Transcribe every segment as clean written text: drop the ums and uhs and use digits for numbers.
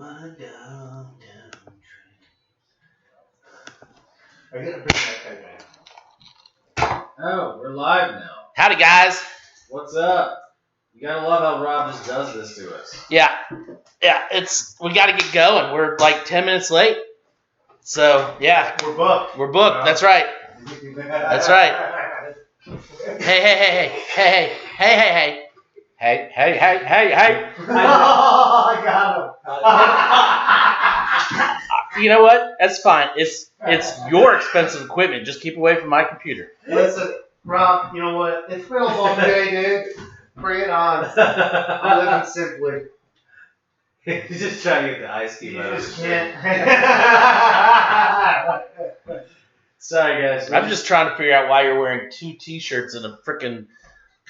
Going down train. I gotta bring that guy back. Oh, we're live now. Howdy, guys. What's up? You gotta love how Rob just does this to us. Yeah, we got to get going. We're like 10 minutes late. So, yeah. We're booked. We're booked. That's right. That's right. Hey. Oh, I got him. You know what? That's fine. It's your expensive equipment. Just keep away from my computer. Listen, Rob, you know what? It's been a long day, dude. Bring it on. I'm living simply. He's just trying to get the ice cube You out of just his can't. Sorry, guys. I'm just trying to figure out why you're wearing two T-shirts in a freaking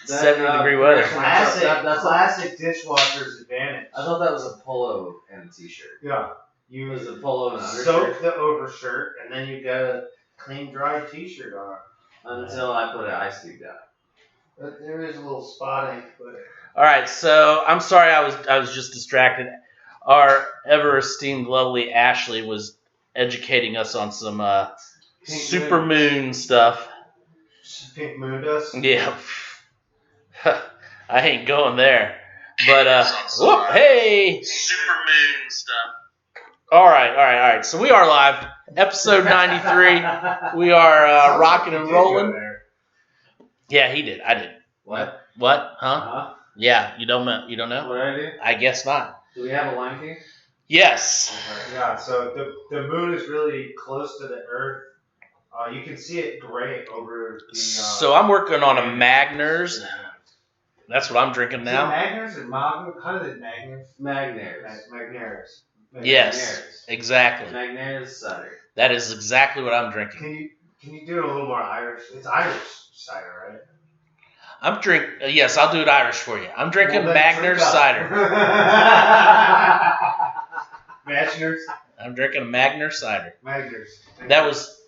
70-degree weather. Classic dishwasher's advantage. I thought that was a polo and a t-shirt. Yeah. You was a polo and an undershirt? Soak the overshirt, and then you got a clean, dry t-shirt on. Until I put an ice cube down. But there is a little spotting. But All right, so I'm sorry I was just distracted. Our ever-esteemed, lovely Ashley was educating us on some super moon stuff. Pink moon dust? Yeah. I ain't going there. But, whoop, hey! Super moon stuff. All right. So we are live. Episode 93. We are rocking and rolling. Yeah, he did. I did. What? What? Huh? Uh-huh. Yeah, you don't know? What did I do? I guess not. Do we have a line key? Yes. Yeah, so the moon is really close to the Earth. You can see it gray over the... So I'm working on a Magners. That's what I'm drinking now. Magners or Magners? How did it Magners? Magners. Yes, exactly. Magners cider. That is exactly what I'm drinking. Can you do it a little more Irish? It's Irish cider, right? I'm yes, I'll do it Irish for you. I'm drinking Magners cider. Magners? I'm drinking a Magners cider. Magners. That was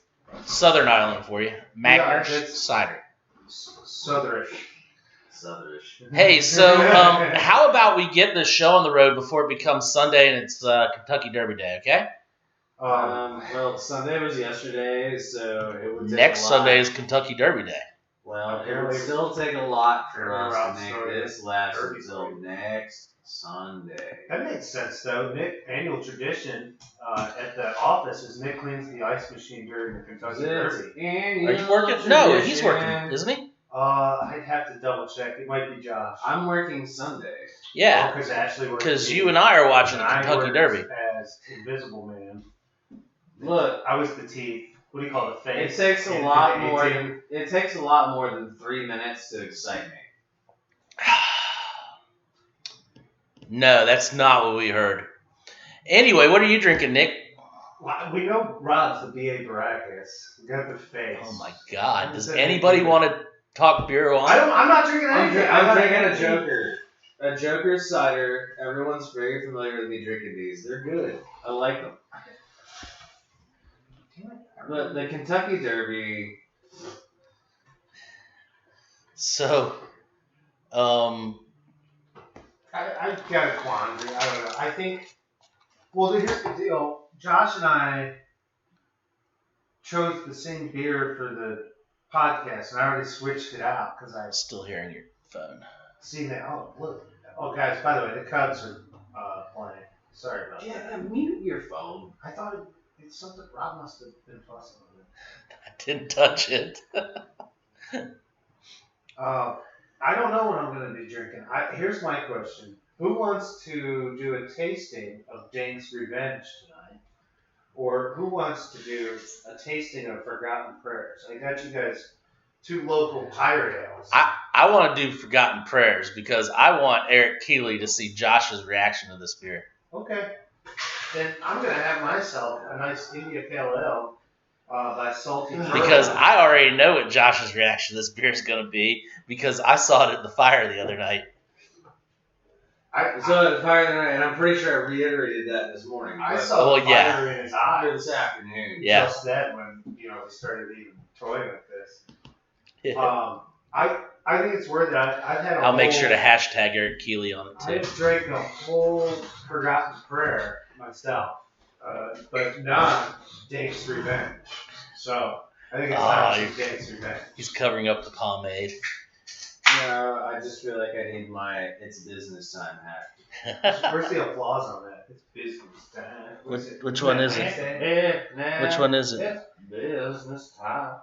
Southern Ireland for you. Magners cider. Southerish. Hey, so how about we get this show on the road before it becomes Sunday and it's Kentucky Derby Day, okay? Well, Sunday was yesterday, so it would take Next a lot. Sunday is Kentucky Derby Day. Well, it would still take a lot for us to make this last until next Sunday. That makes sense, though. Nick, annual tradition at the office is Nick cleans the ice machine during the Kentucky Derby. Are you working? No, he's working, isn't he? I'd have to double check. It might be Josh. I'm working Sunday. Yeah. Because Ashley works. Because you and I are watching the Kentucky Derby. As Invisible Man. Look, I was the teeth. What do you call it? Face. It takes a lot more than 3 minutes to excite me. No, that's not what we heard. Anyway, what are you drinking, Nick? Well, we know Rob's the B.A. Baracus. We got the face. Oh my God! Does anybody want to talk beer wine? I'm not drinking anything. I'm drinking a Joker. A Joker cider. Everyone's very familiar with me drinking these. They're good. I like them. But the Kentucky Derby. So, I've got a quandary. I don't know. I think. Well, here's the deal. Josh and I chose the same beer for the podcast, and I already switched it out because I still hearing your phone. See that? Oh, look. Oh, guys. By the way, the Cubs are playing. Sorry about that. Yeah, mute your phone. I thought it's something Rob must have been fussing with it. I didn't touch it. I don't know what I'm going to be drinking. Here's my question. Who wants to do a tasting of Dane's Revenge tonight? Or who wants to do a tasting of Forgotten Prayers? I got you guys 2 local pirate ales. I want to do Forgotten Prayers because I want Eric Keeley to see Josh's reaction to this beer. Okay. Then I'm going to have myself a nice India Pale Ale by Salty Turtle. Because I already know what Josh's reaction to this beer is going to be because I saw it at the fire the other night. I saw it at the fire the other night, and I'm pretty sure I reiterated that this morning. I saw the fire in his eye this afternoon. Yeah. Just then when we started even toying with this. Yeah. I think it's worth it. I've had I'll make sure to hashtag Eric Keeley on it too. I've drank a whole Forgotten Prayer, myself, but not Dank's Revenge. So I think it's time for Dank's Revenge. He's covering up the pomade. No, I just feel like I need my "It's business time" hat. Where's the applause on that? It's business time. Which one is it? Which one is it? It's business time.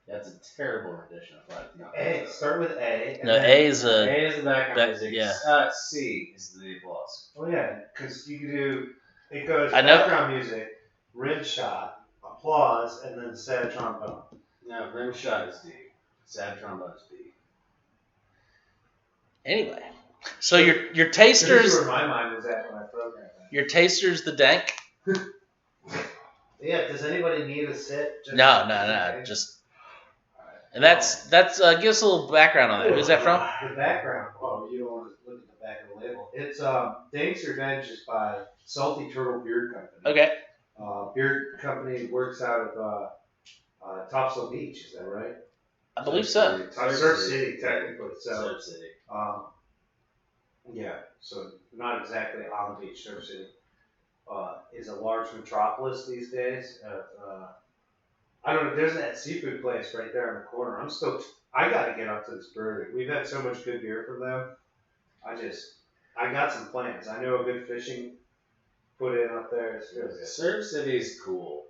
That's a terrible rendition of Fight. A. Start with A. No, A is A is the background music. Yeah. C is the applause. Oh yeah, because you can do. It goes I know. background music, rim shot, applause, and then sad trombone. No, rim shot is D. Sad trombone is B. Anyway, so your tasters. This is where my mind was at when I programmed that. Your tasters, the dank. Yeah. Does anybody need a sit? No. Just. And that's give us a little background on that. Who's that from? The background. Oh, you don't want to look at the back of the label. It's Dank's Revenge is by Salty Turtle Beer Company. Okay. Beer company works out of Topsail Beach. Is that right? I believe so. Surf City, technically. So. Surf City. Yeah. So not exactly on the beach. Surf City is a large metropolis these days. I don't know. There's that seafood place right there in the corner. I got to get up to this brewery. We've had so much good beer from them. I got some plans. I know a good fishing put in up there. It's really good. Surf City is cool.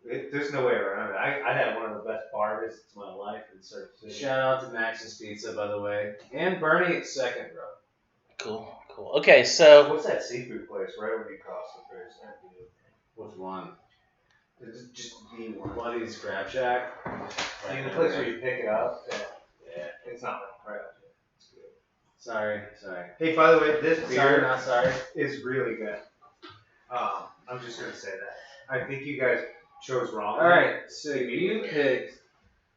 There's no way around it. I had one of the best bar visits of my life in Surf City. Shout out to Max's Pizza, by the way. And Bernie at Second Row. Cool. Okay, so. What's that seafood place right when you cross the bridge? Which one? Just the one. Buddy's Crab Shack. Like the place where you pick it up. Yeah. It's not like crab. It's good. Sorry. Hey, by the way, this beer Sorry, not sorry. is really good. I'm just gonna say that. I think you guys chose wrong. All right, so you picked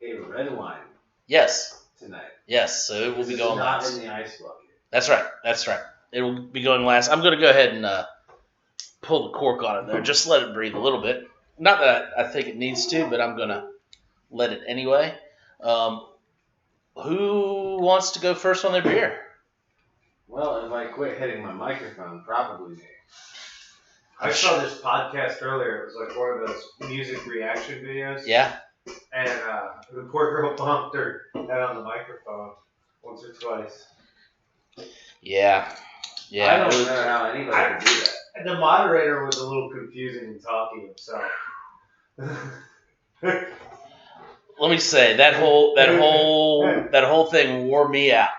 a red wine. Yes. Tonight. Yes. So it will be going not last. in the ice bucket. That's right. It will be going last. I'm gonna go ahead and pull the cork on it there. Just let it breathe a little bit. Not that I think it needs to, but I'm gonna let it anyway. Who wants to go first on their beer? Well, if I quit hitting my microphone, probably me. I saw this podcast earlier. It was like one of those music reaction videos. Yeah. And the poor girl bumped her head on the microphone once or twice. Yeah. I don't know how anybody could do that. The moderator was a little confusing in talking himself. Let me say that whole thing wore me out.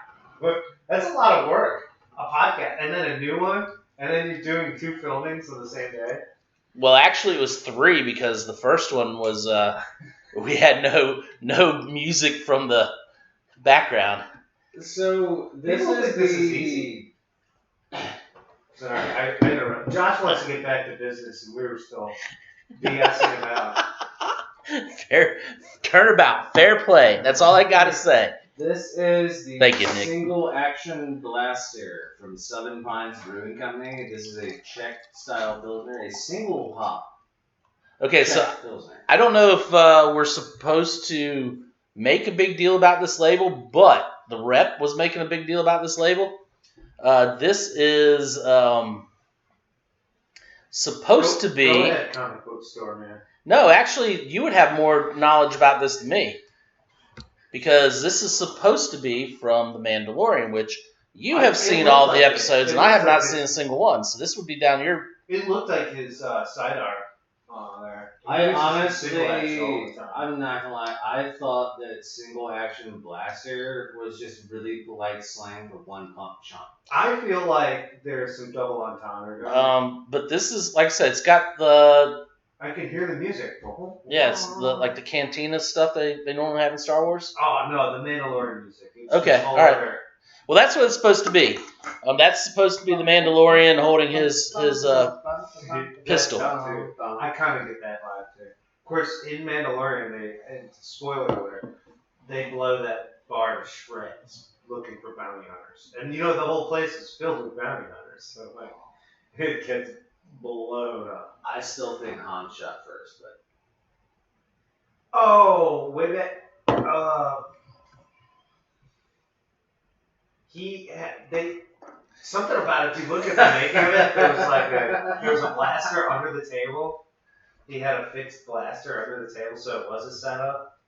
But that's a lot of work. A podcast and then a new one, and then you're doing 2 filmings on the same day. Well, actually, it was 3 because the first one was we had no music from the background. So this is easy. Sorry, I interrupted. Josh wants to get back to business, and we were still BSing about. Turnabout, fair play. That's all I gotta say. This is the Thank you, Nick. single action blaster from Southern Pines Brewing Company. This is a Czech style Pilsner, a single hop. Okay, Czech so Pilsner. I don't know if we're supposed to make a big deal about this label, but the rep was making a big deal about this label. This is supposed to be. Go ahead, comic book store, man. No, actually, you would have more knowledge about this than me. Because this is supposed to be from The Mandalorian, which you have seen all the episodes, and I have not seen a single one. So this would be down your. It looked like his sidearm there. I honestly, I'm not gonna lie, I thought that single action blaster was just really polite slang for one pump chunk. I feel like there's some double entendre going. But this is, like I said, it's got the. I can hear the music. Yeah, it's the cantina stuff they normally have in Star Wars. Oh no, the Mandalorian music. It's okay, all right. There. Well, that's what it's supposed to be. That's supposed to be the Mandalorian holding his pistol. I kind of get that vibe too. Of course, in Mandalorian, spoiler alert, they blow that bar to shreds looking for bounty hunters, and the whole place is filled with bounty hunters. So like, it gets blown up. I still think Han shot first, but. Oh, wait a minute. Something about it. If you look at the making of it, there was a blaster under the table. He had a fixed blaster under the table, so it was a setup.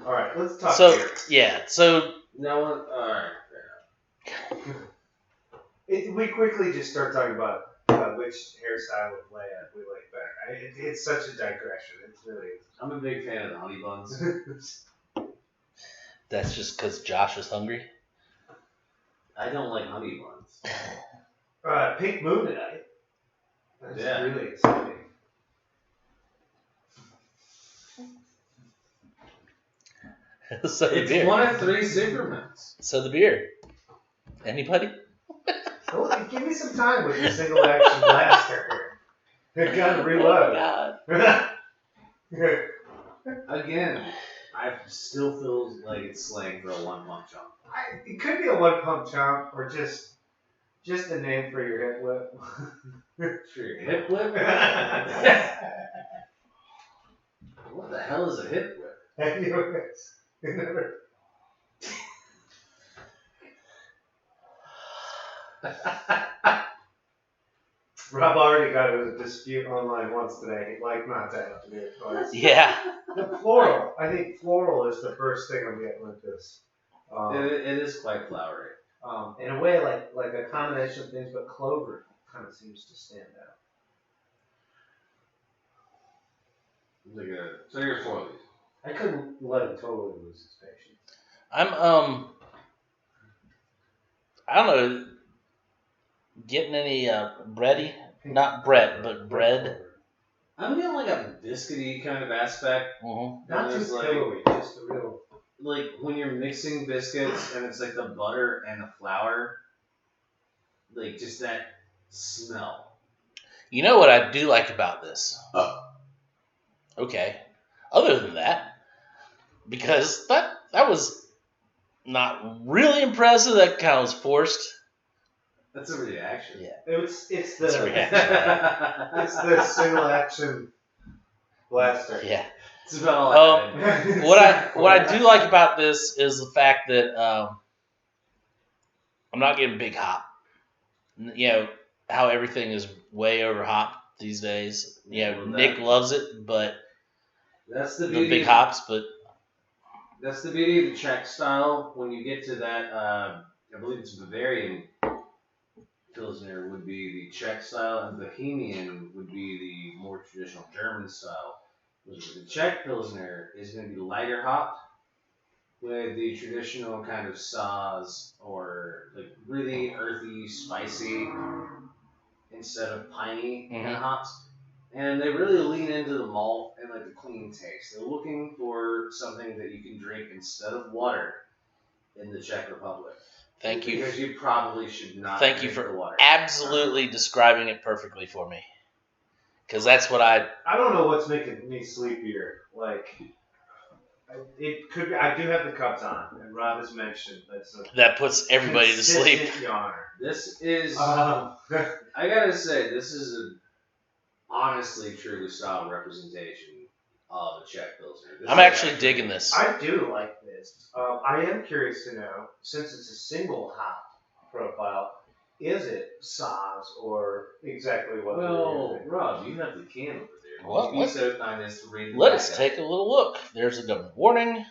All right, let's talk beer. Yeah, so No one. All right. We quickly just start talking about which hairstyle would play at we like better. It's such a digression. It's really. I'm a big fan of the honey buns. that's just because Josh is hungry. I don't like honey buns. Pink Moon tonight. That's Yeah. really exciting. So the It's beer. one of 3 Supermans. So the beer. Anybody? Well, give me some time with your single action blaster. You gotta reload. God. Again, I still feel like it's slang for a one-pump chomp. It could be a one pump chomp or just a name for your hip whip. For your hip whip? What the hell is a hip whip? Anyways, Rob already got a dispute online once today. He'd like not to have to do it twice. Yeah. The floral. I think floral is the first thing I'm getting with this. It is quite flowery. In a way, like a combination of things, but clover kind of seems to stand out. So you're for these. I couldn't let him totally lose his patience. I'm I don't know, getting any bready? Not bread, but bread. I'm getting like a biscuity kind of aspect. Mm-hmm. Not too There's pillowy, just a real. Like when you're mixing biscuits and it's like the butter and the flour, like just that smell. You know what I do like about this? Okay. Other than that, because that was not really impressive. That kind of was forced. That's a reaction. Yeah. It's the It's a reaction. it's the single action blaster. Yeah. It's about all I had. What I do like about this is the fact that I'm not getting big hop. You know how everything is way over hop these days. You know, Nick loves it, but That's the the beauty. big hops. But That's the beauty of the Czech style. When you get to that, I believe it's Bavarian Pilsner would be the Czech style, and Bohemian would be the more traditional German style. The Czech Pilsner is going to be lighter hopped with the traditional kind of Saaz or like really earthy, spicy instead of piney kind of hops. And they really lean into the malt and like the clean taste. They're looking for something that you can drink instead of water in the Czech Republic. thank you. Because you probably should not. Thank you drink for the water. absolutely describing it perfectly for me. Because that's what I don't know what's making me sleepier. Like, it could be, I do have the cups on, and Rob has mentioned that puts everybody to sleep. Yawner. This is. I gotta say, this is a honestly true style representation of a Czech Pilsner. I'm actually digging this. I do like this. I am curious to know, since it's a single hop profile, is it Saaz or exactly what? Well, Rob, you have the can over there. Well, Be so kind as to read. Let's take a little look. There's a government warning.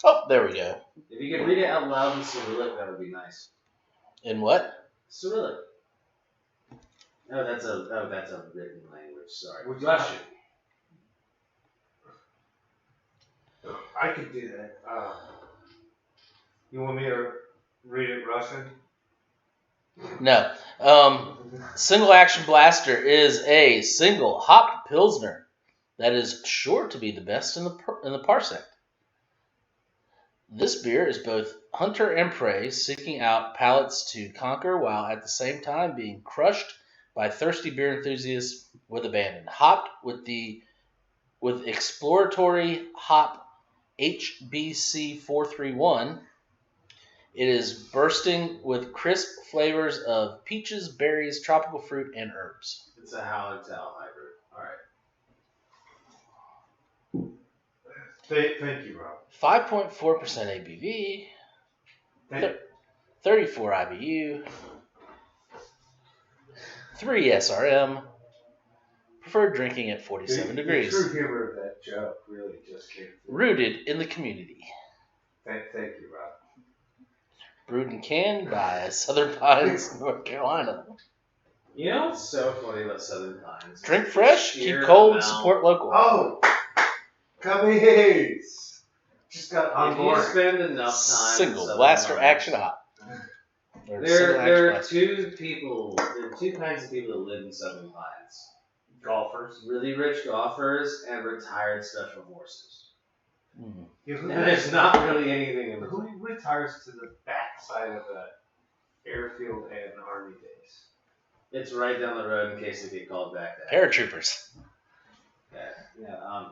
Oh, there we go. If you could read it out loud in Cyrillic, that would be nice. In what? Cyrillic. Oh, that's a written language. Sorry. Which Russian. I could do that. You want me to read it Russian? No. Single Action Blaster is a single hopped Pilsner that is sure to be the best in the parsec. This beer is both hunter and prey, seeking out palates to conquer while at the same time being crushed by thirsty beer enthusiasts with abandon. Hopped with exploratory hop HBC 431. It is bursting with crisp flavors of peaches, berries, tropical fruit, and herbs. It's a Hallertau hybrid. All right. Thank you, Rob. 5.4% ABV. 34 IBU. 3 SRM. Preferred drinking at 47 degrees. The true humor of that joke really just came through. Rooted in the community. Thank you, Rob. Brewed and canned by Southern Pines, North Carolina. You know what's so funny about Southern Pines? Drink fresh, keep Sheer cold, amount- support local. Oh! Cubbies! Just got on If you board. spend enough time Single in Southern blaster Pines, action hot. Or single There action are blaster. there are two kinds of people that live in Southern Pines. Golfers. Really rich golfers and retired special forces. Mm. Yeah, And there's not really anything in between. Who retires to the backside of the airfield and army base? It's right down the road in case they get called back there. Paratroopers.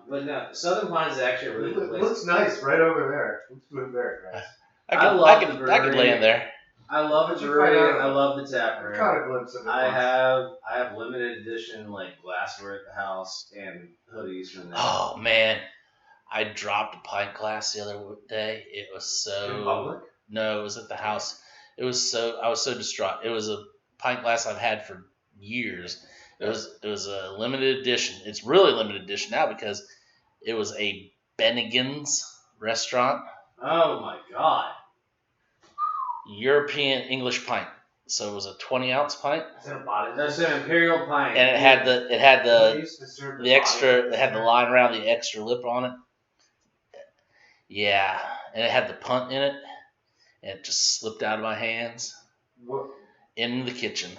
But no, Southern Pines is actually a really good It place. looks nice right over there. Looks very nice. I love the I could brewery. land there. I love the What'd you brewery. find out? I love the tap I room. caught a glimpse of it. I have limited edition like glassware at the house and hoodies from them. Oh man, I dropped a pint glass the other day. It was In so. public? No, it was at the house. I was so distraught. It was a pint glass I've had for years. It was a limited edition. It's really limited edition now because it was a Bennigan's restaurant, Oh my god. European English pint. So it was a 20-ounce pint, Is that a body? That's an imperial pint. and it had They the used to serve the extra. body. It had the line around the extra lip on it. Yeah, and it had the punt in it, and it just slipped out of my hands What? in the kitchen,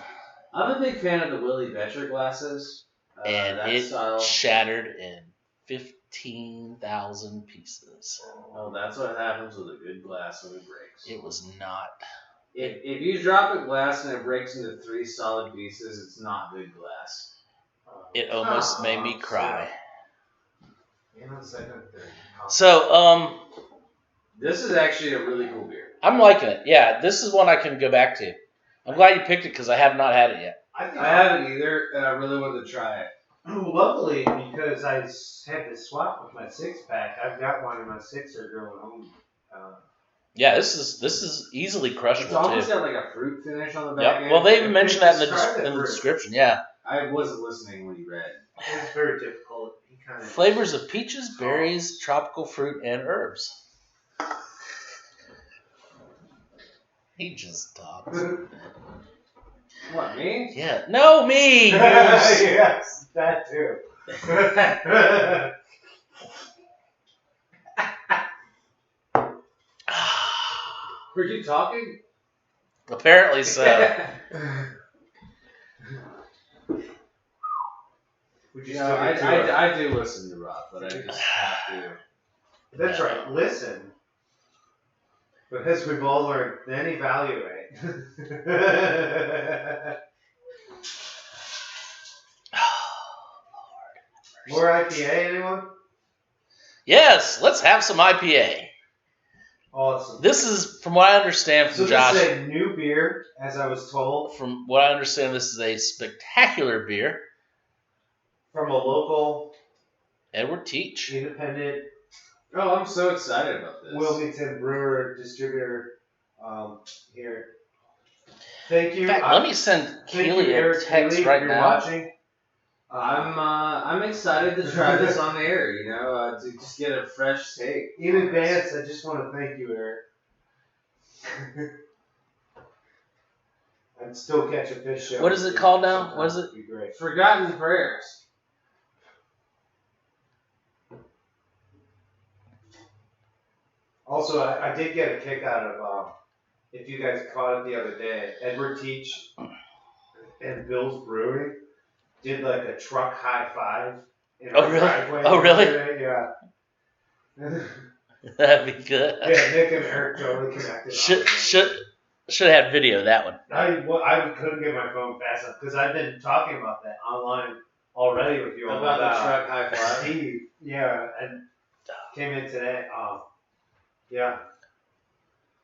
I'm a big fan of the Willie Betcher glasses. and that it style. shattered in 15,000 pieces. Oh, that's what happens with a good glass when it breaks. It was not. If you drop a glass and it breaks into 3 solid pieces, it's not good glass. It almost made me cry. Second, third. So, This is actually a really cool beer. I'm liking it. Yeah, this is one I can go back to. I'm glad you picked it because I have not had it yet. I think I haven't either, and I really wanted to try it. luckily, because I had to swap with my 6-pack, I've got one in my 6er going home. Yeah, this is easily It's crushable almost too. got like a fruit finish on the back Yep. end. Well, they even mentioned that in Describe the the fruit. description. Yeah. I wasn't listening when you read. It's very difficult. He kind of Flavors of peaches, berries, tropical fruit, and herbs. He just talks. What, me? Yeah. No, me. Yes, that too. Were you talking? Apparently so. Would you You still know, get to it? I do listen to Rob, but I just have to. That's right. Listen. But as we've all learned, then evaluate. More IPA, anyone? Yes, let's have some IPA. Awesome. This is, from what I understand So from this Josh, is a new beer, as I was told, from what I understand, this is a spectacular beer. from a local Edward Teach. independent Oh, I'm so excited about this. Wilmington brewer distributor here. Thank you. In fact, let me send Thank you, Keely a Eric text Keely, right if you're now. watching. I'm excited to try this on the air, you know, to just get a fresh take. In advance, I just want to thank you, Eric. I'd still catch a fish show. What is it called now? What is it? Would be great. Forgotten Prayers. Also, I did get a kick out of, if you guys caught it the other day, Edward Teach and Bill's Brewing did like a truck high five in Oh, our really? driveway. Oh, really? Yeah. That'd be good. Yeah, Nick and Eric totally connected. Should have had video of that one. I couldn't get my phone fast enough because I've been talking about that online already with you About the truck high five. Steve. Yeah, and came in today. Yeah.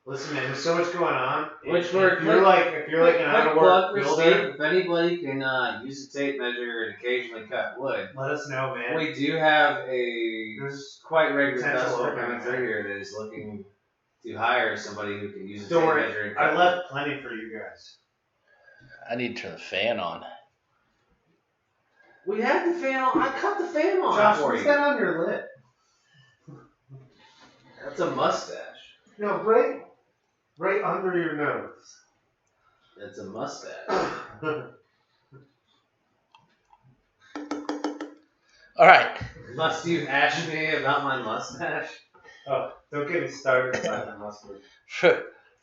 Listen, man, there's so much going on. Which if we're you're like an out of work builder, if anybody can use a tape measure and occasionally cut wood, let us know, man. we do have a quite regular potential customer opening, coming through here that is looking to hire somebody who can use a Don't tape worry, measure and I cut left plenty for you guys. I need to turn the fan on. wood. We had the fan on. I cut the fan on Josh, for what's you. that on your lip? That's a mustache. No, right under your nose. That's a mustache. All right. Must you ask me about my mustache? Oh, don't get me started about the mustard.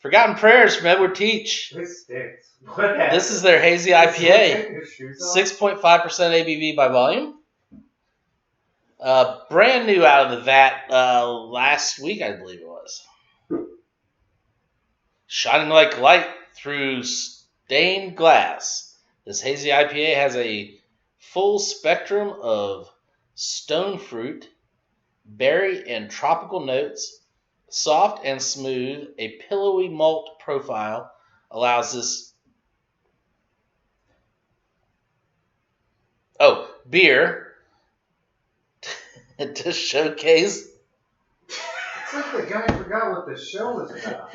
Forgotten Prayers from Edward Teach. It stinks. What happened? This is their hazy Did IPA. someone take your shoes off? 6.5% ABV by volume. Brand new out of the vat last week, I believe it was. Shining like light through stained glass. This hazy IPA has a full spectrum of stone fruit, berry, and tropical notes. Soft and smooth, a pillowy malt profile allows this beer to showcase It's like the guy forgot what the show was about.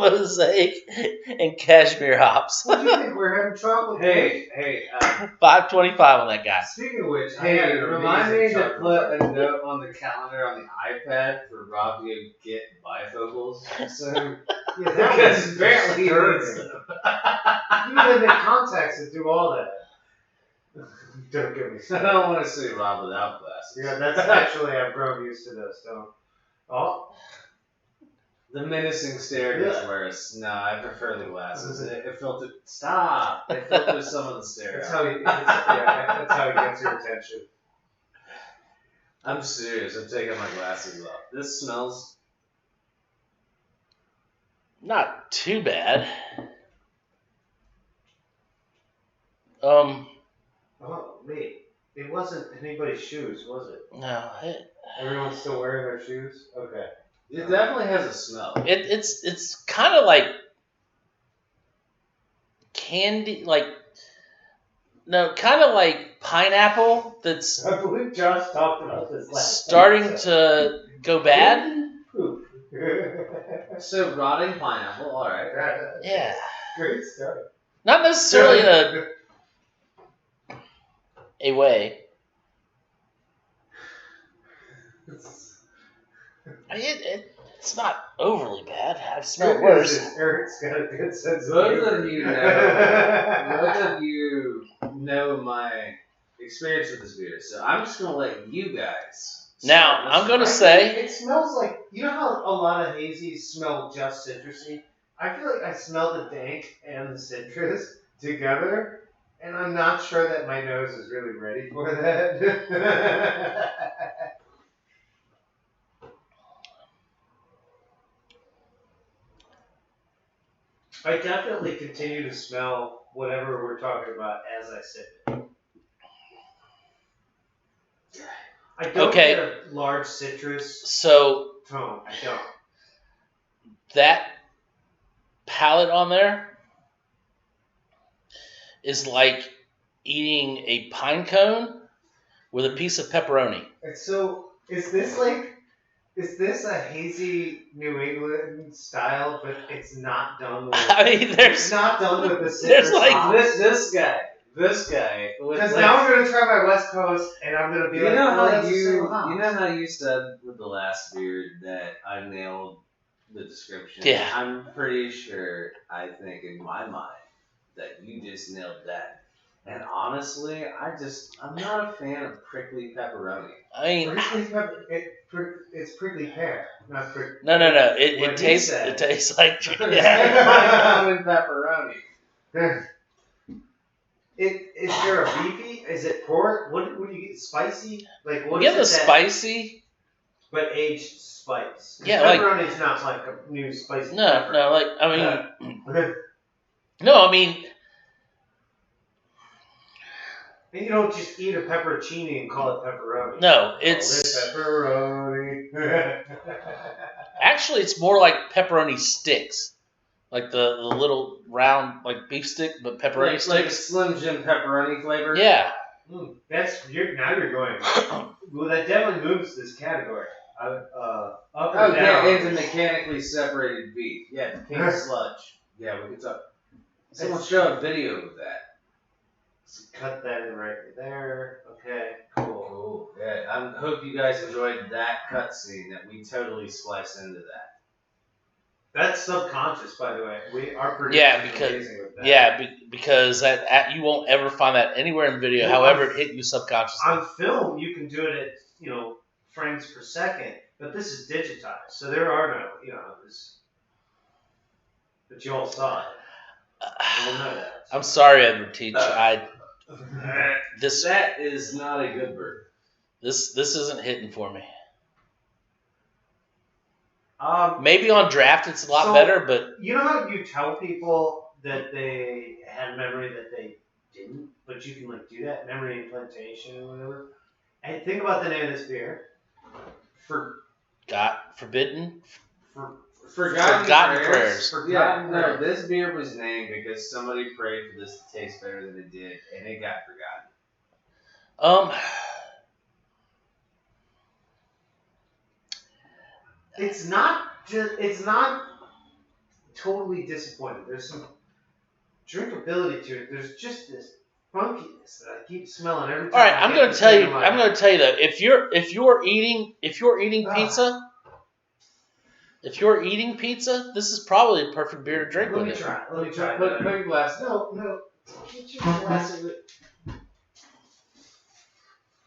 mosaic and cashmere hops. What do you think? We're having chocolate. Hey, $5.25 on that guy. Speaking of which, I had hey, an remind me amazing to chocolate. put a note on the calendar on the iPad for Rob to get bifocals. So, Yeah, that because was apparently disturbing. You need to make contacts that do all that. Don't get me I started. don't want to see Rob without glasses. Yeah, that's actually, I've grown used to this. Don't. Oh, The menacing stare gets Yeah. worse. No, I prefer the glasses. It filters. Stop! It filters some of the stare. that's out. that's how he gets your attention. I'm serious. I'm taking my glasses off. This smells. Not too bad. Oh, wait. It wasn't anybody's shoes, was it? No, Everyone's still wearing their shoes? Okay. It definitely has a smell. it's kind of like candy, kind of like pineapple that's I believe Josh talked about this last starting episode. to go bad. Poop. So rotting pineapple. All right. Yeah, Great start. not necessarily in a way. It's not overly bad. I've smelled Good news worse. is Eric's got a good sense of Both humor. of you know my experience with this beer, so I'm just gonna let you guys. Now, start I'm gonna this say- It smells like, you know how a lot of hazies smell just citrusy? I feel like I smell the dank and the citrus together, and I'm not sure that my nose is really ready for that. I definitely continue to smell whatever we're talking about as I sip it. I don't Okay. get a large citrus So tone. I don't. that palette on there is like eating a pine cone with a piece of pepperoni. And so, is this a hazy New England style, but it's not done with? I mean, It's there's not done with the citrus. there's like hops? This guy. Because now I'm gonna try my West Coast, and I'm gonna be You like, know oh, how that's the same you hops. know how you said with the last beer that I nailed the description. Yeah. I'm pretty sure. I think in my mind that you just nailed that. And honestly, I'm not a fan of prickly pepperoni. I mean, Prickly pepper, it's prickly pear, not prickly. no. What It he tastes said. it tastes like It's yeah. common pepperoni. Is there a beefy? Is it pork? What do you get? Spicy? Like what You is get the it that- spicy. but aged spice. 'Cause Yeah, like- pepperoni's not like a new spicy. No, pepper. like I mean, Yeah. no, I mean And you don't just eat a pepperoncini and call it pepperoni. No, it's pepperoni. Actually, it's more like pepperoni sticks, like the little round like beef stick, but pepperoni sticks. Like a Slim Jim pepperoni flavor. Yeah. Now you're going. Well, that definitely moves this category. Up or down. Yeah, it's a mechanically separated beef. Yeah, the pink sludge. Yeah, we could talk. Someone show a video of that. So cut that in right there. Okay, cool. Yeah, I hope you guys enjoyed that cutscene that we totally spliced into that. That's subconscious, by the way. Our producer is amazing with that. Because that you won't ever find that anywhere in the video. Well, however, it hit you subconsciously. On film, you can do it at frames per second, but this is digitized, so there are no this. But you all saw it. I know that. I'm sorry, Edward Teach. That is not a good bird. This isn't hitting for me. Maybe on draft it's a lot better, but you know how you tell people that they had memory that they didn't, but you can do that memory implantation or whatever. And think about the name of this beer. Forgotten prayers. No, this beer was named because somebody prayed for this to taste better than it did, and it got forgotten. It's not totally disappointing. There's some drinkability to it. There's just this funkiness that I keep smelling every time. All right, I'm going to tell you though, if you're eating pizza, this is probably a perfect beer to drink with it. Let me try. Put your glass. No. Get your glass of it.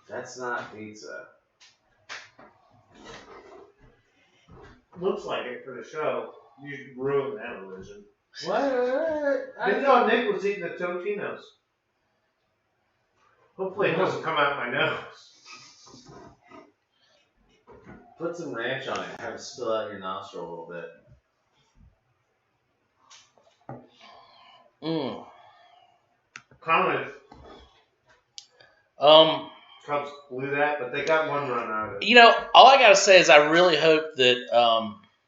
That's not pizza. Looks like it for the show. You ruined that illusion. What? I thought Nick was eating the Totinos. Hopefully it doesn't come out my nose. Put some ranch on it. Have it spill out your nostril a little bit. Kind Cubs blew that, but they got one run out of it. All I gotta say is I really hope that.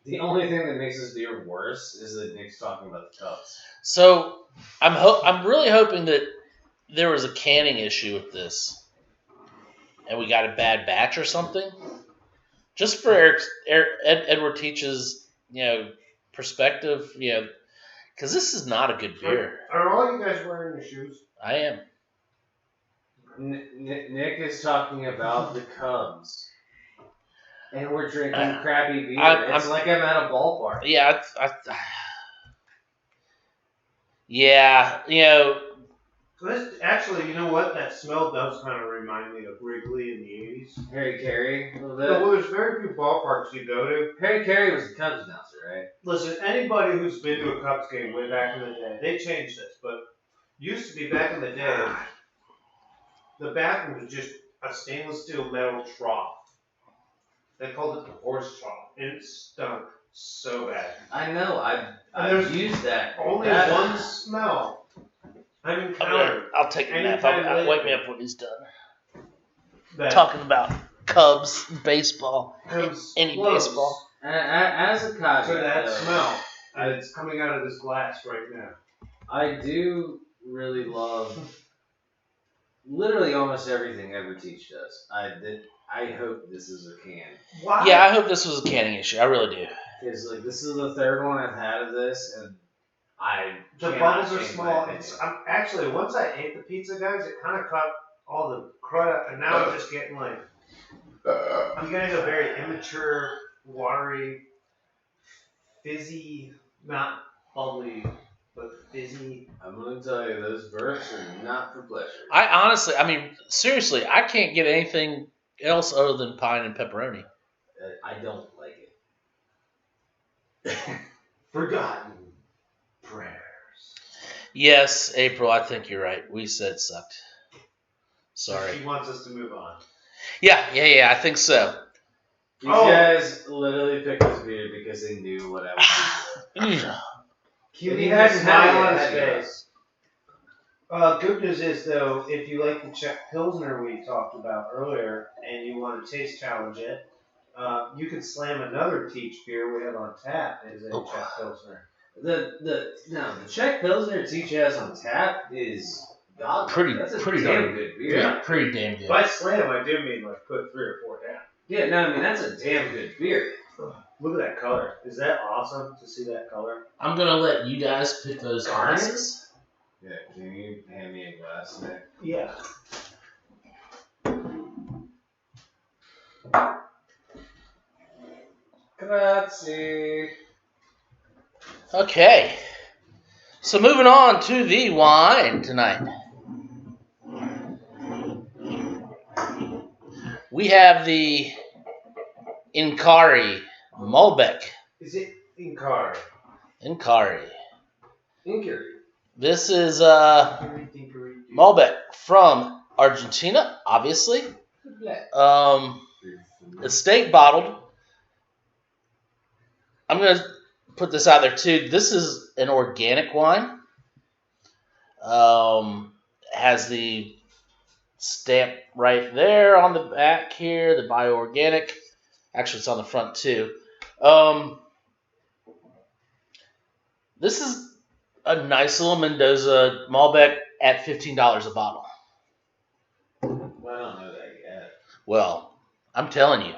The only thing that makes this beer worse is that Nick's talking about the Cubs. So I'm really hoping that there was a canning issue with this, and we got a bad batch or something. Just for Edward Teach's perspective, because this is not a good beer. Are all you guys wearing your shoes? I am. Nick is talking about the Cubs, and we're drinking crappy beer. It's like I'm at a ballpark. Yeah, Actually, you know what? That smell does kind of remind me of Wrigley in the 80s. Harry Carey, a little bit. Well, there's very few ballparks you go to. Harry Carey was a Cubs announcer, right? Listen, anybody who's been to a Cubs game way back in the day, they changed this, but used to be back in the day, the bathroom was just a stainless steel metal trough. They called it the horse trough, and it stunk so bad. I know. I've used that. Only one smell I've encountered. I'll take a nap. Wake me up when he's done. Talking about Cubs, baseball, any baseball. As a caveat, so that smell it's coming out of this glass right now. I do really love literally almost everything Edward Teach does. I hope this is a can. Why? Yeah, I hope this was a canning issue. I really do. Because this is the third one I've had of this, and the bubbles are small. Actually, once I ate the pizza, guys, it kind of caught all the crud, and now I'm just getting I'm getting a very immature, watery, fizzy, not bubbly, but fizzy. I'm going to tell you, those burps are not for pleasure. Seriously, I can't get anything else other than pine and pepperoni. I don't like it. Forgotten prayers. Yes, April, I think you're right. We said it sucked. Sorry. She wants us to move on. Yeah, I think so. These guys literally picked this beer because they knew what I was doing. He had a smile on his face. Good news is, though, if you like the Czech Pilsner we talked about earlier and you want to taste challenge it, you can slam another Teach beer we have on tap as a Czech Pilsner. The Czech Pilsner Teach has on tap is godly. That's a damn good beer. Yeah, pretty damn good. By slam, I do mean like put 3 or 4 down. Yeah, no, I mean that's a damn good beer. Look at that color. Is that awesome to see that color? I'm gonna let you guys pick those glasses. Yeah, can you hand me a glass there? Yeah. Grazie. Okay. So moving on to the wine tonight. We have the Inkari Malbec. Is it Inkari? Inkari. Inkari. This is Malbec from Argentina, obviously. Estate bottled. I'm going to put this out there too. This is an organic wine. Has the stamp right there on the back here, the bio-organic. Actually, it's on the front too. This is a nice little Mendoza Malbec at $15 a bottle. Well, I don't know that yet. Well, I'm telling you.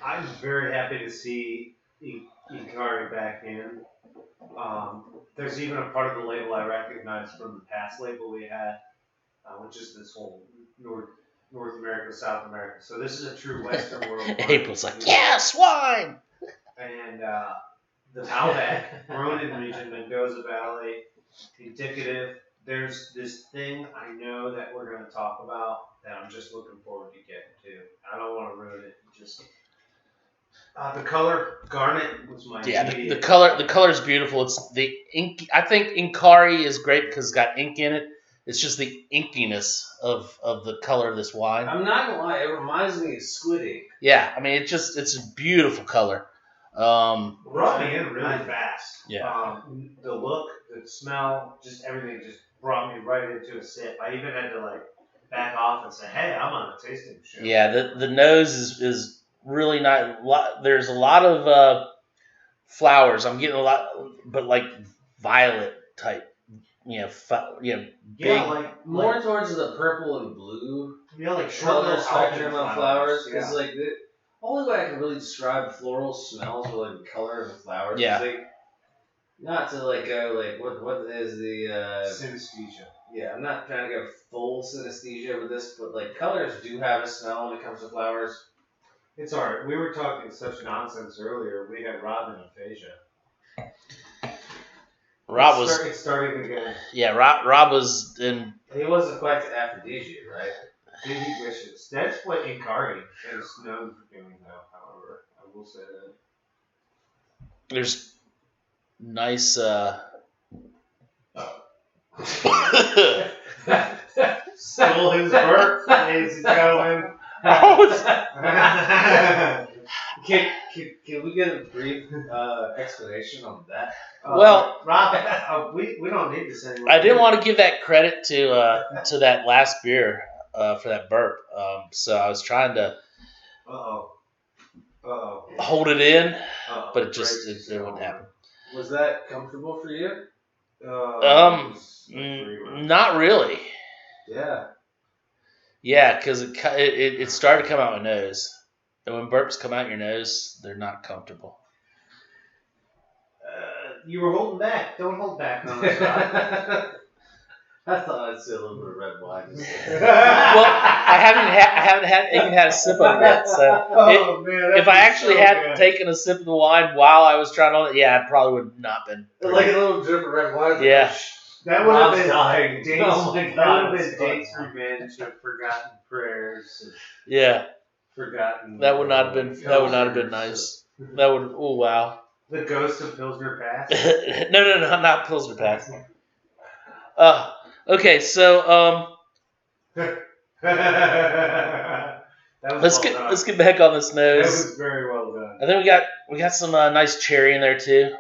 I'm very happy to see Inkari back in. There's even a part of the label I recognize from the past label we had, which is this whole North America, South America. So this is a true Western world wine. April's like, yes, wine! And the Malbec, Ronin region, Mendoza Valley, indicative. There's this thing I know that we're going to talk about that I'm just looking forward to getting to. I don't want to ruin it. Just the color, garnet was my the color is beautiful. It's the ink. I think Inkari is great because it's got ink in it. It's just the inkiness of the color of this wine. I'm not gonna lie, it reminds me of squid ink. Yeah, I mean it's a beautiful color. Brought me in really fast. Yeah. The look, the smell, just everything just brought me right into a sip. I even had to like back off and say, "Hey, I'm on a tasting show." Yeah, the nose is really nice. There's a lot of flowers. I'm getting a lot, but like violet type. Big. Yeah, like More towards the purple and blue. Yeah, like color short spectrum of flowers. Because Yeah. like the only way I can really describe floral smells are like the color of the flowers. Yeah. Like, not to like go like what is the synesthesia. yeah, I'm not trying to go full synesthesia with this, but like colors do have a smell when it comes to flowers. It's alright. We were talking such nonsense earlier. We had Rob in aphasia. Rob It's starting again. Yeah, Rob was in. He wasn't quite the aphrodisiac, right? Did he wishes? That's what Inkari is known for doing, though. However, I will say that. There's nice. Stole his birth, ladies and gentlemen. Can we get a brief explanation on that? Well, Rob, we don't need this anymore. I didn't want to give that credit to that last beer for that burp. So I was trying to hold it in, but it just it wouldn't happen. Was that comfortable for you? Not really. Yeah. Yeah, because it started to come out my nose, and when burps come out your nose, they're not comfortable. You were holding back. Don't hold back on us, Rob. I thought I'd see a little bit of red wine. Well, I haven't even had a sip of it yet. So if I actually had taken a sip of the wine while I was trying on it, yeah, I probably would not been. Like a little drip of red wine. Yeah. That would have been dying. Date's, Oh my that God, would have it's been Date's revenge of forgotten prayers. And Yeah, forgotten. that would not have been. That would not have been nice. That would. Oh wow. The ghost of Pilsner Pass. No, not Pilsner Pass. Okay, so let's get back on this That nose. was very well done. And then we got some nice cherry in there too.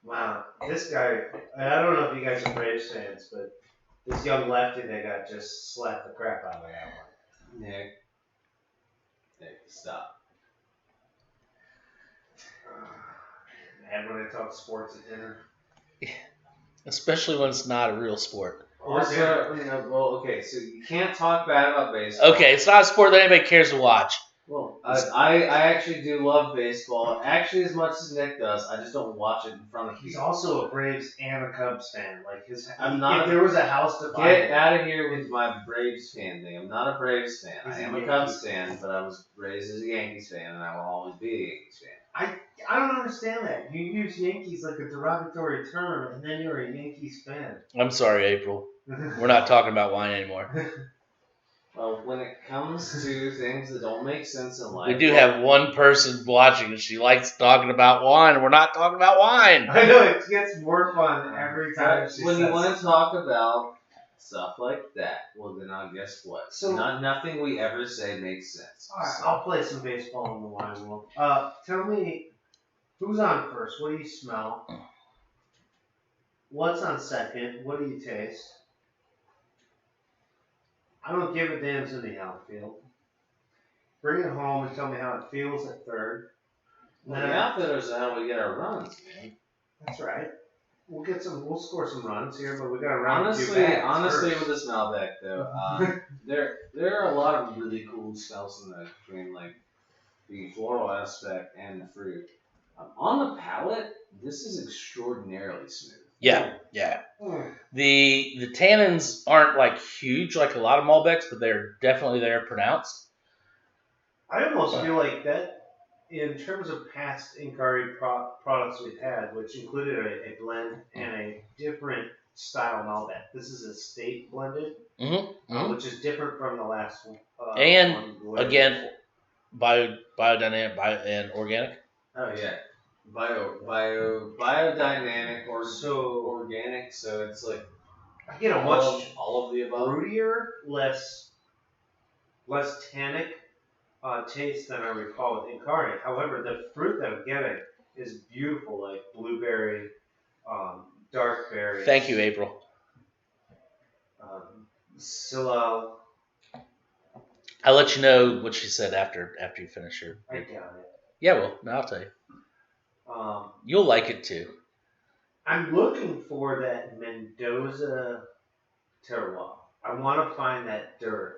Wow. this guy, I don't know if you guys are Braves fans, but this young lefty that got just slapped the crap out of that one. Nick, stop. And when I talk sports at dinner. Especially when it's not a real sport. Also, okay, so you can't talk bad about baseball. Okay, it's not a sport that anybody cares to watch. Well, I actually do love baseball, actually as much as Nick does. I just don't watch it in front of He's people. also a Braves and a Cubs fan. Like I'm not. If there was a house divided. Get out of here with my Braves fan thing. I'm not a Braves fan. He's I a am a Yankees Cubs fan. fan, but I was raised as a Yankees fan, and I will always be a Yankees fan. I don't understand that. You use Yankees like a derogatory term, and then you're a Yankees fan. I'm sorry, April. We're not talking about wine anymore. Well, when it comes to things that don't make sense in life, We do have one person watching, and she likes talking about wine, and we're not talking about wine. I know, it gets more fun every time she when says you want to talk about stuff like that, well then guess what? So- nothing we ever say makes sense. Alright, So- I'll play some baseball in the wine world. Tell me, who's on first? What do you smell? What's on second? What do you taste? I don't give a damn to the outfield. Bring it home and tell me how it feels at third. Well, the outfitters are how we get our runs, man. That's right. We'll score some runs here, but we got to run a few Honestly, bags first. with the Malbec though, there are a lot of really cool smells in there between like the floral aspect and the fruit. On the palate, this is extraordinarily smooth. Yeah. The tannins aren't like huge like a lot of Malbecs, but they're definitely there pronounced. I almost feel like that, in terms of past Inkari products we've had, which included a blend and a different style Malbec. This is a state blended, which is different from the last one. And one, again, biodynamic and organic. Oh yeah, biodynamic or So- organic. So it's like I get a much all of the above. fruitier, less tannic taste than I recall with Inkari. However, the fruit that I'm getting is beautiful, like blueberry, dark berry. Thank you, April. Silo. I'll let you know what she said after you finish your. I doubt it. Yeah, well, no, I'll tell you. You'll like it too. I'm looking for that Mendoza terroir. I want to find that dirt.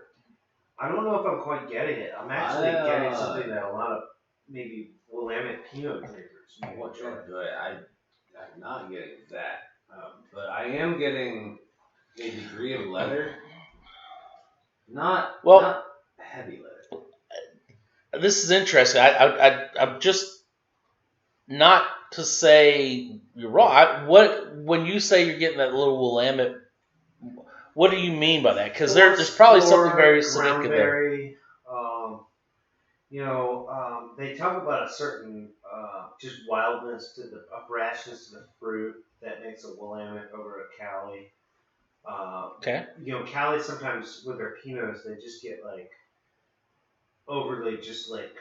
I don't know if I'm quite getting it. I'm actually getting something that a lot of maybe Willamette Pinot drinkers may enjoy. Good. I'm not getting that, but I am getting a degree of leather. Not heavy leather. This is interesting. I'm just not to say you're wrong. When you say you're getting that little Willamette, what do you mean by that? Because there's probably something very significant there. They talk about a certain just wildness to a brashness to the fruit that makes a Willamette over a Cali. Okay. Cali sometimes with their Pinots, they just get like overly just like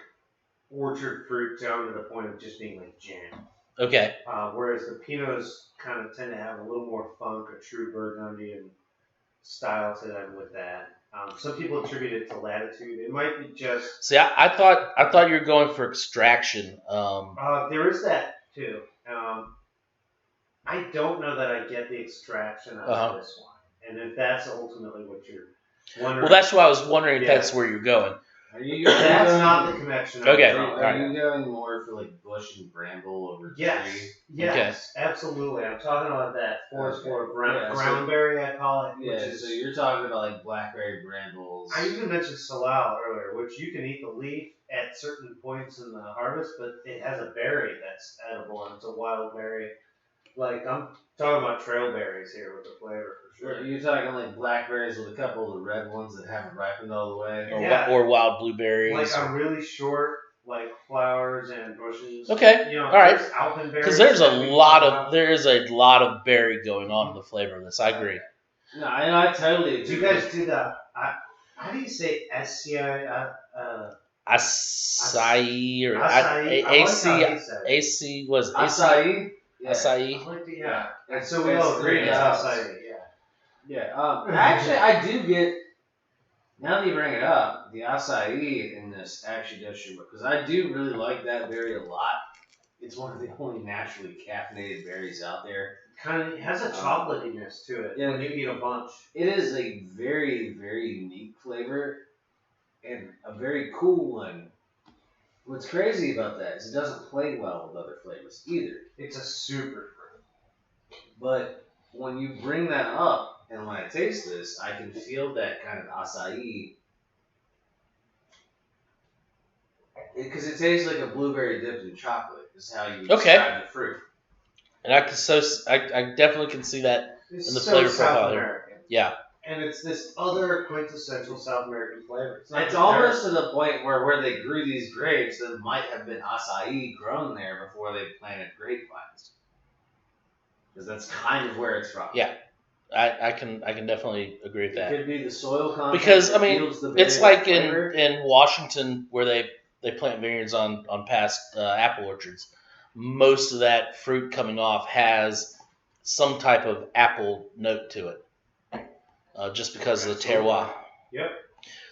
orchard fruit down to the point of just being like jam. Okay. Whereas the Pinots kind of tend to have a little more funk, a true Burgundian style to them with that. Some people attribute it to latitude. It might be just. See, I thought you were going for extraction. There is that too. I don't know that I get the extraction out of this wine, and if that's ultimately what you're wondering. Well, that's why I was wondering if that's where you're going. That's not the connection. Okay. Are you going more for like bush and bramble over tree? Yes, absolutely. I'm talking about that forest floor Yeah, groundberry, I call it. Yeah, which is, so you're talking about like blackberry brambles. I even mentioned salal earlier, which you can eat the leaf at certain points in the harvest, but it has a berry that's edible, and it's a wild berry. Like, I'm talking about trail berries here with the flavor for sure. You're talking like blackberries with a couple of the red ones that haven't ripened all the way. Or wild blueberries. Like a really short, like flowers and bushes. Okay. All right. Because there is a lot of berry going on in the flavor of this. I agree. No, I totally agree. Do you guys do the? How do you say SCI? Acai or Acai. AC was Acai? Yeah. Acai. I like the, yeah. And It's- so we it's all agree three it's dogs. acai. Yeah. Yeah. Actually, I do get. Now that you bring it up, the acai in this actually does show because I do really like that berry a lot. It's one of the only naturally caffeinated berries out there. Kind of has a chocolatiness to it Yeah. when you eat a bunch. It is a very, very unique flavor and a very cool one. What's crazy about that is it doesn't play well with other flavors either. It's a super fruit. But when you bring that up, and when I taste this, I can feel that kind of acai. Because it tastes like a blueberry dipped in chocolate, is how you would describe the fruit. And I definitely can see that It's in the so flavor South profile here. American. Yeah. And it's this other quintessential South American flavor. It's almost to the point where they grew these grapes, there might have been acai grown there before they planted grapevines. Because that's kind of where it's from. Yeah. I can definitely agree with that. It could be the soil content. Because I mean, yields the it's like flavor. in Washington where they plant vineyards on past apple orchards. Most of that fruit coming off has some type of apple note to it, just because of the terroir. Yep.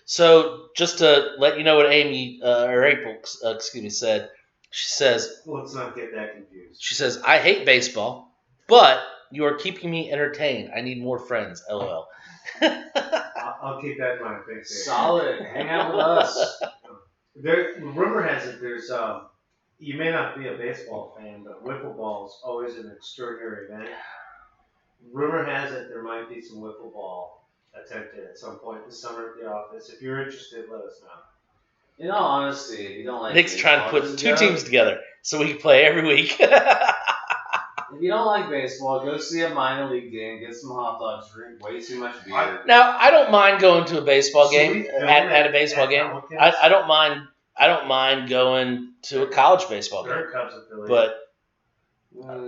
So just to let you know what Amy or April, said, she says, Let's not get that confused. she says, I hate baseball, but you are keeping me entertained. I need more friends. LOL. I'll keep that in mind. Thanks, Dave. Solid. Hang out with us. Rumor has it there's you may not be a baseball fan, but wiffle ball is always an extraordinary event. Rumor has it there might be some wiffle ball attempted at some point this summer at the office. If you're interested, let us know. In all honesty, if you don't like Nick's trying to baseball, put just two go. teams together so we can play every week. If you don't like baseball, go see a minor league game, get some hot dogs, drink way too much beer. Now, I don't mind going to a baseball Should game we film at a it baseball at game. Pelicans? I don't mind. I don't mind going to a college baseball game. They're Cubs affiliate. But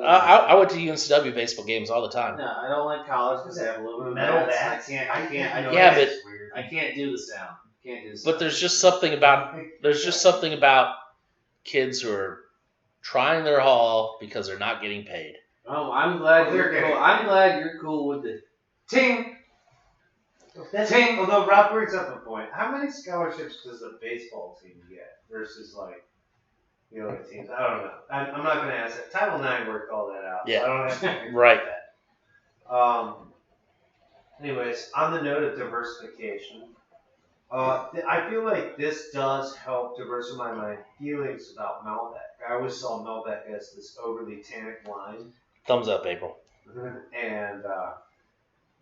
I went to UNCW baseball games all the time. No, I don't like college because they have aluminum Metal bats. bats? I can't. Yeah, but- it's weird. I can't do the sound. Can't do the sound. But there's just something about kids who are trying their haul because they're not getting paid. Oh, I'm glad Oh, you're they're cool. getting- I'm glad you're cool with the ting. Although Rob brings up a point, how many scholarships does the baseball team get versus like the other teams? I don't know. I'm not going to ask that. Title IX worked all that out. Yeah. So I don't have to think Right. about that. Anyways, on the note of diversification, I feel like this does help diversify my feelings about Malbec. I always saw Malbec as this overly tannic wine. Thumbs up, April. And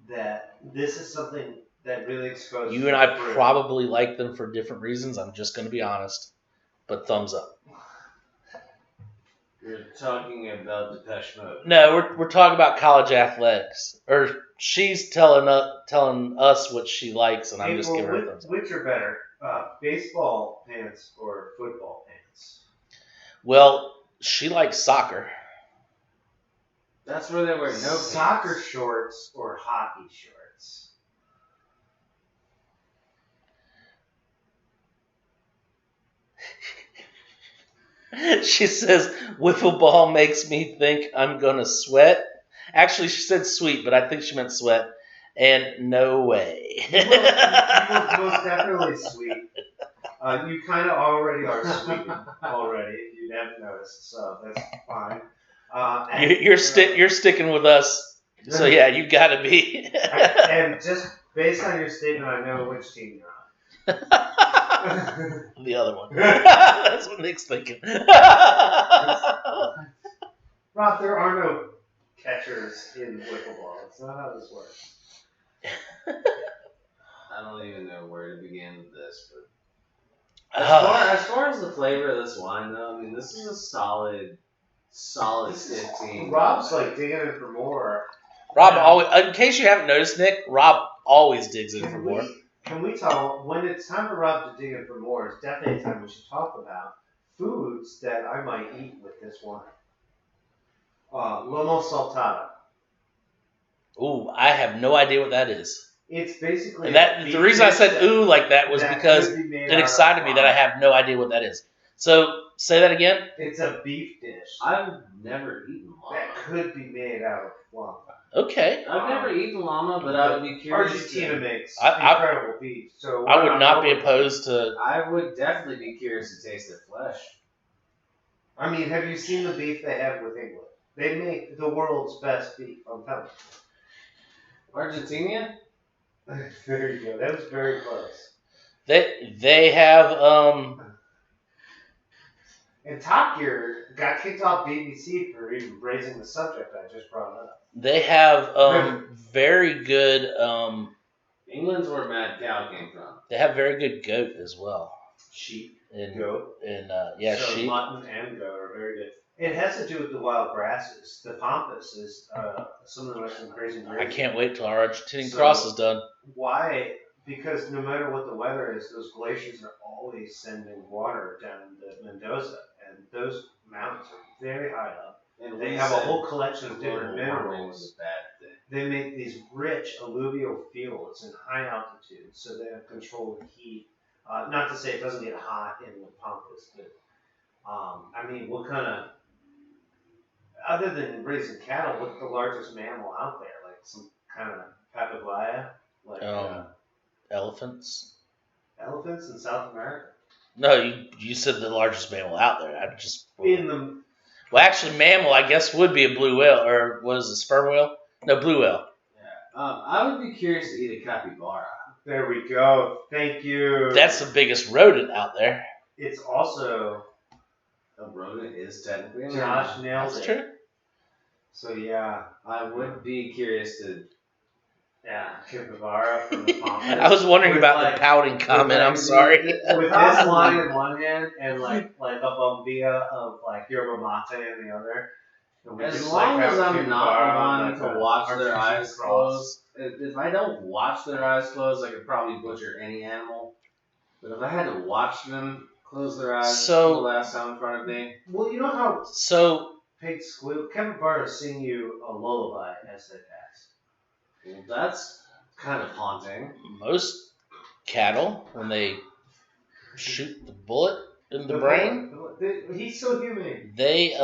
that this is something that really exposes You and I the fruit. probably like them for different reasons. I'm just going to be honest. But thumbs up. You're talking about Depeche Mode. No, we're talking about college athletics. Or she's telling us what she likes, and I'm just April, giving her a thumbs up. which are better, baseball pants or football pants? Well, she likes soccer. That's where they wear no pants. Soccer shorts or hockey shorts? She says, wiffle ball makes me think I'm going to sweat. Actually, she said sweet, but I think she meant sweat. And no way. You look most definitely sweet. You kind of already are sweet already, if you haven't noticed, so that's fine. You're sticking with us. So, yeah, you got to be. And just based on your statement, I know which team you're on. The other one. That's what Nick's thinking. Rob, there are no catchers in wiffle ball. That's not how this works. I don't even know where to begin with this, but Ah. as far as the flavor of this wine, though, I mean, this is a solid 15. Rob's like digging in for more. Rob always, in case you haven't noticed, Nick, Rob always digs in for more. Can we talk, when it's time for Rob to dig in for more, it's definitely time we should talk about foods that I might eat with this wine. Lomo saltata. Ooh, I have no idea what that is. It's basically. And the reason I said ooh like that was because it excited me that I have no idea what that is. So say that again. It's a beef dish I've never eaten that llama. could be made out of llama. Okay. I've never eaten llama, but I would be curious. Argentina makes I- incredible beef, so I would not be opposed to. I would definitely be curious to taste their flesh. I mean, have you seen the beef they have with England? They make the world's best beef. I'm telling Argentina? you. There you go. That was very close. They have And Top Gear got kicked off BBC for even raising the subject I just brought up. They have very good England's where Mad Cow came from. they have very good goat as well. Sheep, And goat. and So sheep. mutton and goat are very good. It has to do with the wild grasses. The pampas is some of the most encouraging. I can't wait till our Argentinian So- cross is done. Why? Because no matter what the weather is, those glaciers are always sending water down to Mendoza, and those mountains are very high up. And They we have a said whole collection of global different warming minerals. was a bad thing. They make these rich alluvial fields in high altitude, so they have control of heat. Not to say it doesn't get hot in the Pampas, but I mean, what kind of, other than raising cattle, what's the largest mammal out there? Like some kind of papagaya, like Elephants. elephants in South America. No, you said the largest mammal out there. I just In the well, actually, mammal I guess would be a blue whale, or what is it, sperm whale? No, blue whale. Yeah. I would be curious to eat a capybara. there we go. Thank you. That's the biggest rodent out there. It's also A rodent is technically a Josh mammal. nailed That's it. true. So yeah, I would be curious to. capybara from the Pampas. I was wondering With, about like- the pouting comment. I'm sorry. With this line in one hand and like a bombilla of like yerba mate in the other. And we As just, long like, as have I'm not capybara the on, one like, to a watch their Argentine eyes cross. closed, if I don't watch their eyes closed, I could probably butcher any animal. But if I had to watch them close their eyes So- the last time in front of me, Well, you know how So pigs squeal? Capybaras sing you a lullaby as they pass. well, that's kind of haunting. most cattle, when they shoot the bullet in the brain, He's so humane. they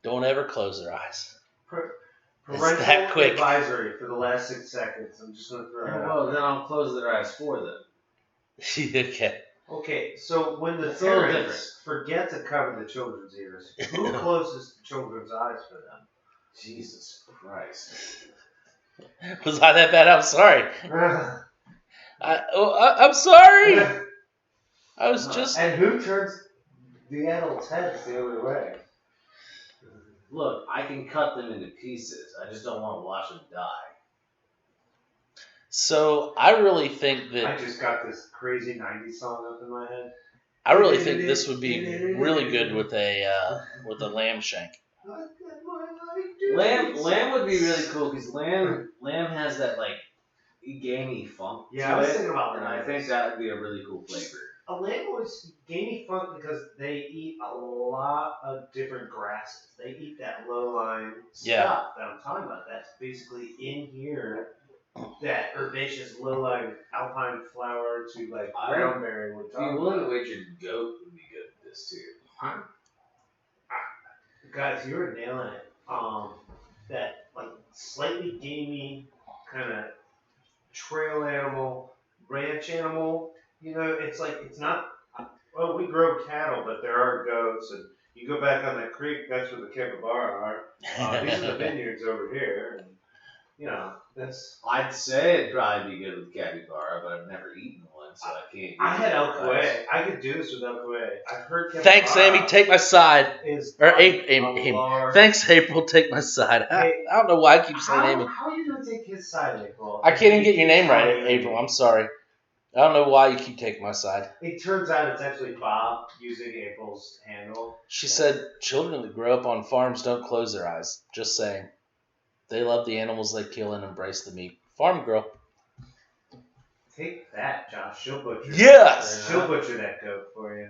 don't ever close their eyes. It's Parental that quick. advisory for the last 6 seconds. I'm just going to throw that out. Well, then I'll close their eyes for them. Okay. Okay, so when the It's a little parents forget to cover the children's ears, who closes the children's eyes for them? Jesus Christ. Was I that bad? I'm sorry. I'm sorry. I was just. And who turns the adults' heads the other way? Look, I can cut them into pieces. I just don't want to watch them die. So I really think I that just got this crazy 90s song up in my head. I really think this would be really good with a lamb shank. Lamb would be really cool because lamb has that like gamey funk. Yeah, to I was it, thinking about and that. I think that would be a really cool flavor. A lamb was gamey funk because they eat a lot of different grasses. They eat that low-lying Yeah. stuff that I'm talking about. That's basically in here. That herbaceous low-lying alpine flower to like I- brownberry we're If you're talking willing to about. wager goat would be good with this too. Guys, you were nailing it. That like slightly gamey kind of trail animal, ranch animal. You know, it's like it's not. Well, we grow cattle, but there are goats, and you go back on that creek. That's where the capybara are. These are the vineyards over here, and you know that's. I'd say it'd probably be good with capybara, but I've never eaten one, so I can't. I had El give you advice. Coué. I could do this with El Coué. I've heard capybara. Thanks, Amy. Take my side. Is Or like Amy. a large- Thanks, April. Take my side. I don't know why I keep saying Amy. How are you gonna take his side, April? I can't even get your name right, April. I'm sorry. I don't know why you keep taking my side. It turns out it's actually Bob using April's handle. She said children that grow up on farms don't close their eyes. Just saying. They love the animals they kill and embrace the meat. Farm girl. Take that, Josh. She'll butcher. Yes! She'll butcher that goat for you.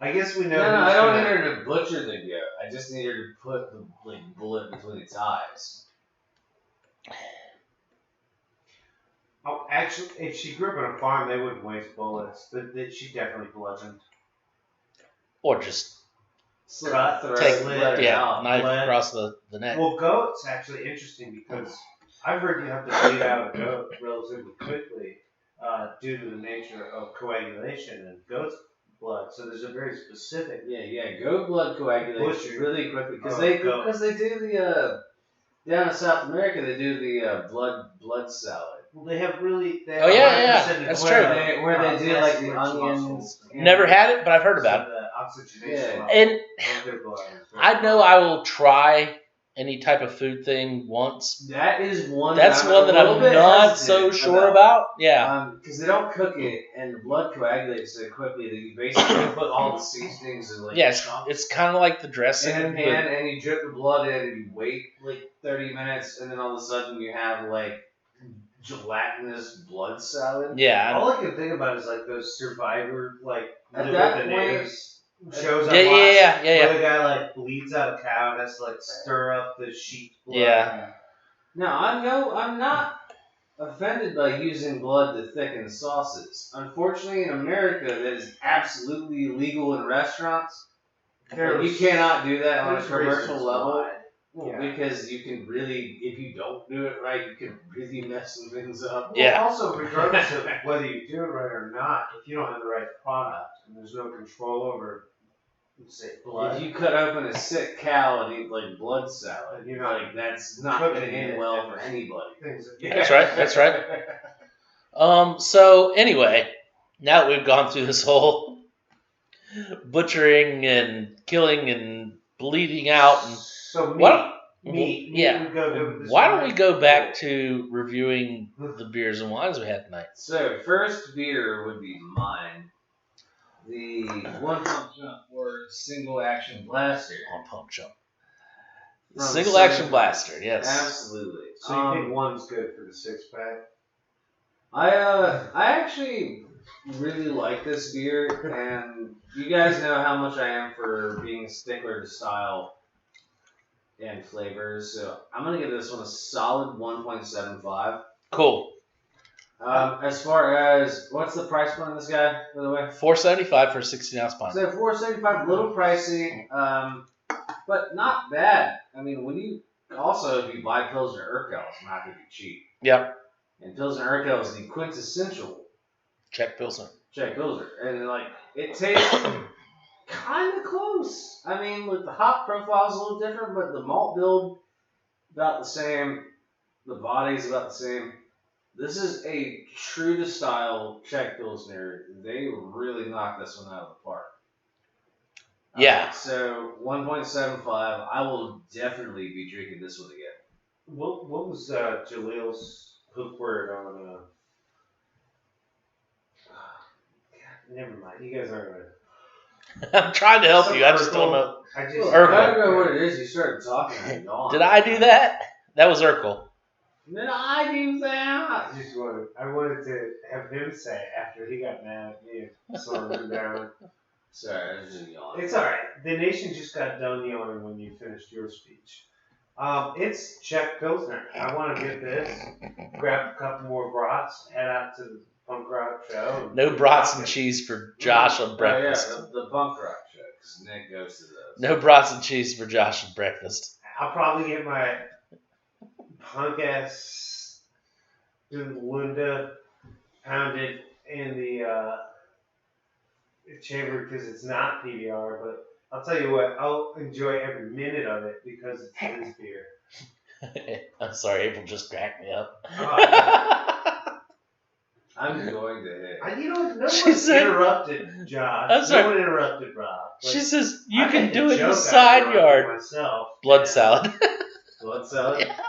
I guess we know. No, who's I don't gonna- need her to butcher the goat. I just need her to put the bullet between its eyes. Oh, actually, if she grew up on a farm, they wouldn't waste bullets. But she definitely bludgeoned. Or just Slit cut, the throat, Take, let it yeah, out. knife Blood. across the neck. Well, goat's actually interesting because I've heard you have to bleed out a goat relatively quickly due to the nature of coagulation and goat's blood. So there's a very specific. Yeah. Goat blood coagulates Butcher. really quickly because Goat. they do the down in South America they do the blood salad. Well, they have really. They Oh, have yeah, 100% that's of true. Where they do like the rich onions. muscles. Never had it, but I've heard about it. So the oxygenation level And of their blood is very I know I will try any type of food thing once. That is one. That's I'm one a that little I'm bit not so hesitant sure about. Yeah. Because they don't cook it, and the blood coagulates so quickly that you basically put all the seasonings in like Yes, chunks it's kind of like the dressing. in a but- pan, and you drip the blood in, and you wait like 30 minutes, and then all of a sudden you have like gelatinous blood salad. Yeah. All I can think about is like those Survivor, like At Live that with the point- Natives shows. Yeah, I watch, yeah. Where the guy like bleeds out a cow and has to like stir up the sheep's blood. Yeah. Now I'm not offended by using blood to thicken sauces. Unfortunately, in America, that is absolutely illegal in restaurants. You cannot do that on a There's commercial reasons level. why. Well, Yeah. because you can really, if you don't do it right, you can really mess some things up. Well, Yeah. Also, regardless of whether you do it right or not, if you don't have the right product and there's no control over, let's say, blood, If you cut open a sick cow and eat like blood salad, You're not like that's not going to cooking end it. well for anybody. things. That's right. That's right. So anyway, now that we've gone through this whole butchering and killing and bleeding out, and So meat, what? meat Yeah. would go good with this Why don't wine. we go back to reviewing the beers and wines we had tonight? So first beer would be mine. The One Pump Jump or Single Action Blaster. On Pump Jump. From Single Southern action blaster, yes. Absolutely. So you think one's good for the 6-pack? I actually really like this beer, and you guys know how much I am for being a stickler to style and flavors. So I'm gonna give this one a solid 1.75. Cool. As far as what's the price point on this guy, by the way? $4.75 for a 16-ounce pint. So $4.75, a little pricey, but not bad. I mean, when you also if you buy Pilsner Urquell, it's not gonna be cheap. Yep. And Pilsner Urquell is the quintessential Czech Pilsner. Czech Pilsner, and like it tastes kind of close. I mean, like the hop profile is a little different, but the malt build about the same. The body's about the same. This is a true to style Czech Pilsner. They really knocked this one out of the park. Yeah. So 1.75. I will definitely be drinking this one again. What was Jalil's poop word on? God, never mind. You guys aren't right. I'm trying to help Some you. I just don't Urkel. know. I just Urkel. I don't know what it is. You started talking and yawned. Did I do that? That was Urkel. Did I do that? I wanted to have him say after he got mad at me and slowed him down. Sorry, I was just yawning. It's alright. The nation just got done yawning when you finished your speech. It's Czech Pilsner. I want to get this, grab a couple more brats, head out to the punk rock show. No brats and cheese for Josh on breakfast. Oh, yeah, the punk rock show, 'cause Nick goes to those. No brats and cheese for Josh on breakfast. I'll probably get my punk ass Lunda pounded in the chamber because it's not PBR, but I'll tell you what, I'll enjoy every minute of it because it's his beer. I'm sorry, April just cracked me up. I'm going to hit. You know, no She one said- interrupted Josh. I'm sorry. No one interrupted Rob. But She says, you I can made do the it in the joke side after I yard. Myself. Blood Yeah. salad. Blood salad. Yeah.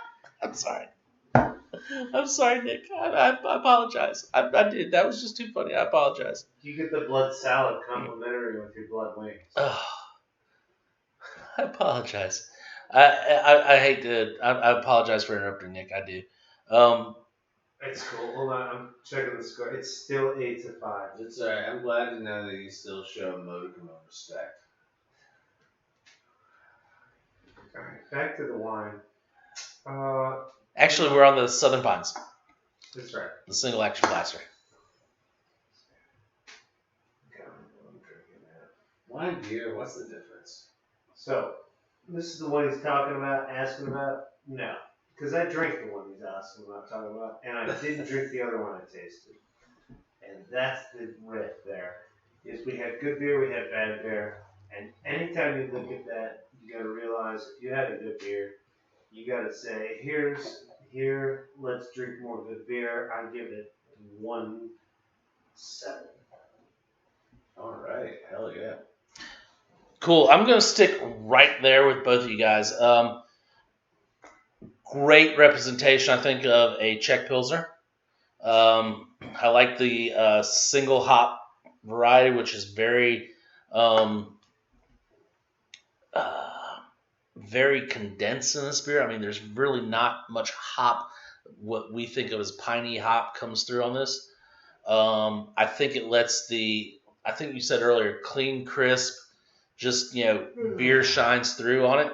I'm sorry. I'm sorry, Nick. I apologize. I did. That was just too funny. I apologize. You get the blood salad complimentary with your blood wings. Oh, I apologize. I hate to. I apologize for interrupting, Nick. I do. It's cool. Hold on, I'm checking the score. It's still 8-5. It's alright. I'm glad to know that you still show a modicum of respect. All right, back to the wine. Actually, we're on the Southern Pines, That's right. the single action blaster. God, I'm drinking that. Wine beer, what's the difference? So, this is the one he's talking about, asking about? No. Because I drank the one he's asking about, talking about, and I didn't drink the other one I tasted. And that's the riff there. Is we had good beer, we had bad beer. And anytime you look at that, you gotta realize if you had a good beer, you gotta say, let's drink more good beer. I give it 1-7. All right, hell yeah. Cool. I'm going to stick right there with both of you guys. Great representation, I think, of a Czech Pilsner. I like the single hop variety, which is very, very condensed in this beer. I mean, there's really not much hop. What we think of as piney hop comes through on this. I think it lets I think you said earlier, clean, crisp, just, beer shines through on it.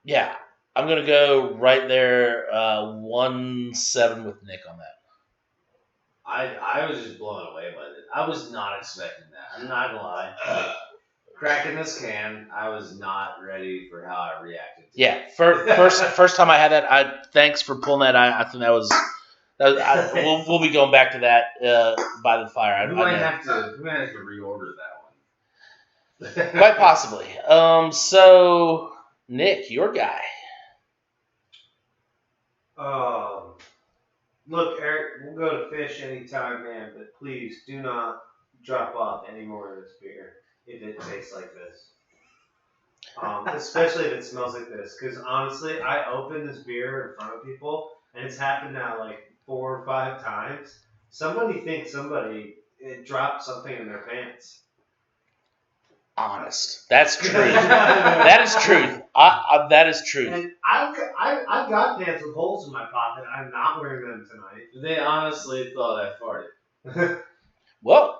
Yeah, I'm going to go right there, 1-7 with Nick on that. I was just blown away by it. I was not expecting that. I'm not going to lie. Cracking this can, I was not ready for how I reacted to it. First time I had that, thanks for pulling that. I think that was we'll be going back to that by the fire. We might have to reorder that one. Quite possibly. So Nick, your guy. Look, Eric, we'll go to fish anytime, man, but please do not drop off any more of this beer if it tastes like this. Especially if it smells like this. Because honestly, I opened this beer in front of people, and it's happened now like 4 or 5 times. Somebody thinks it dropped something in their pants. Honest. That's truth. That is truth. That is truth. And I've got pants with holes in my pocket. I'm not wearing them tonight. They honestly thought I farted. Well,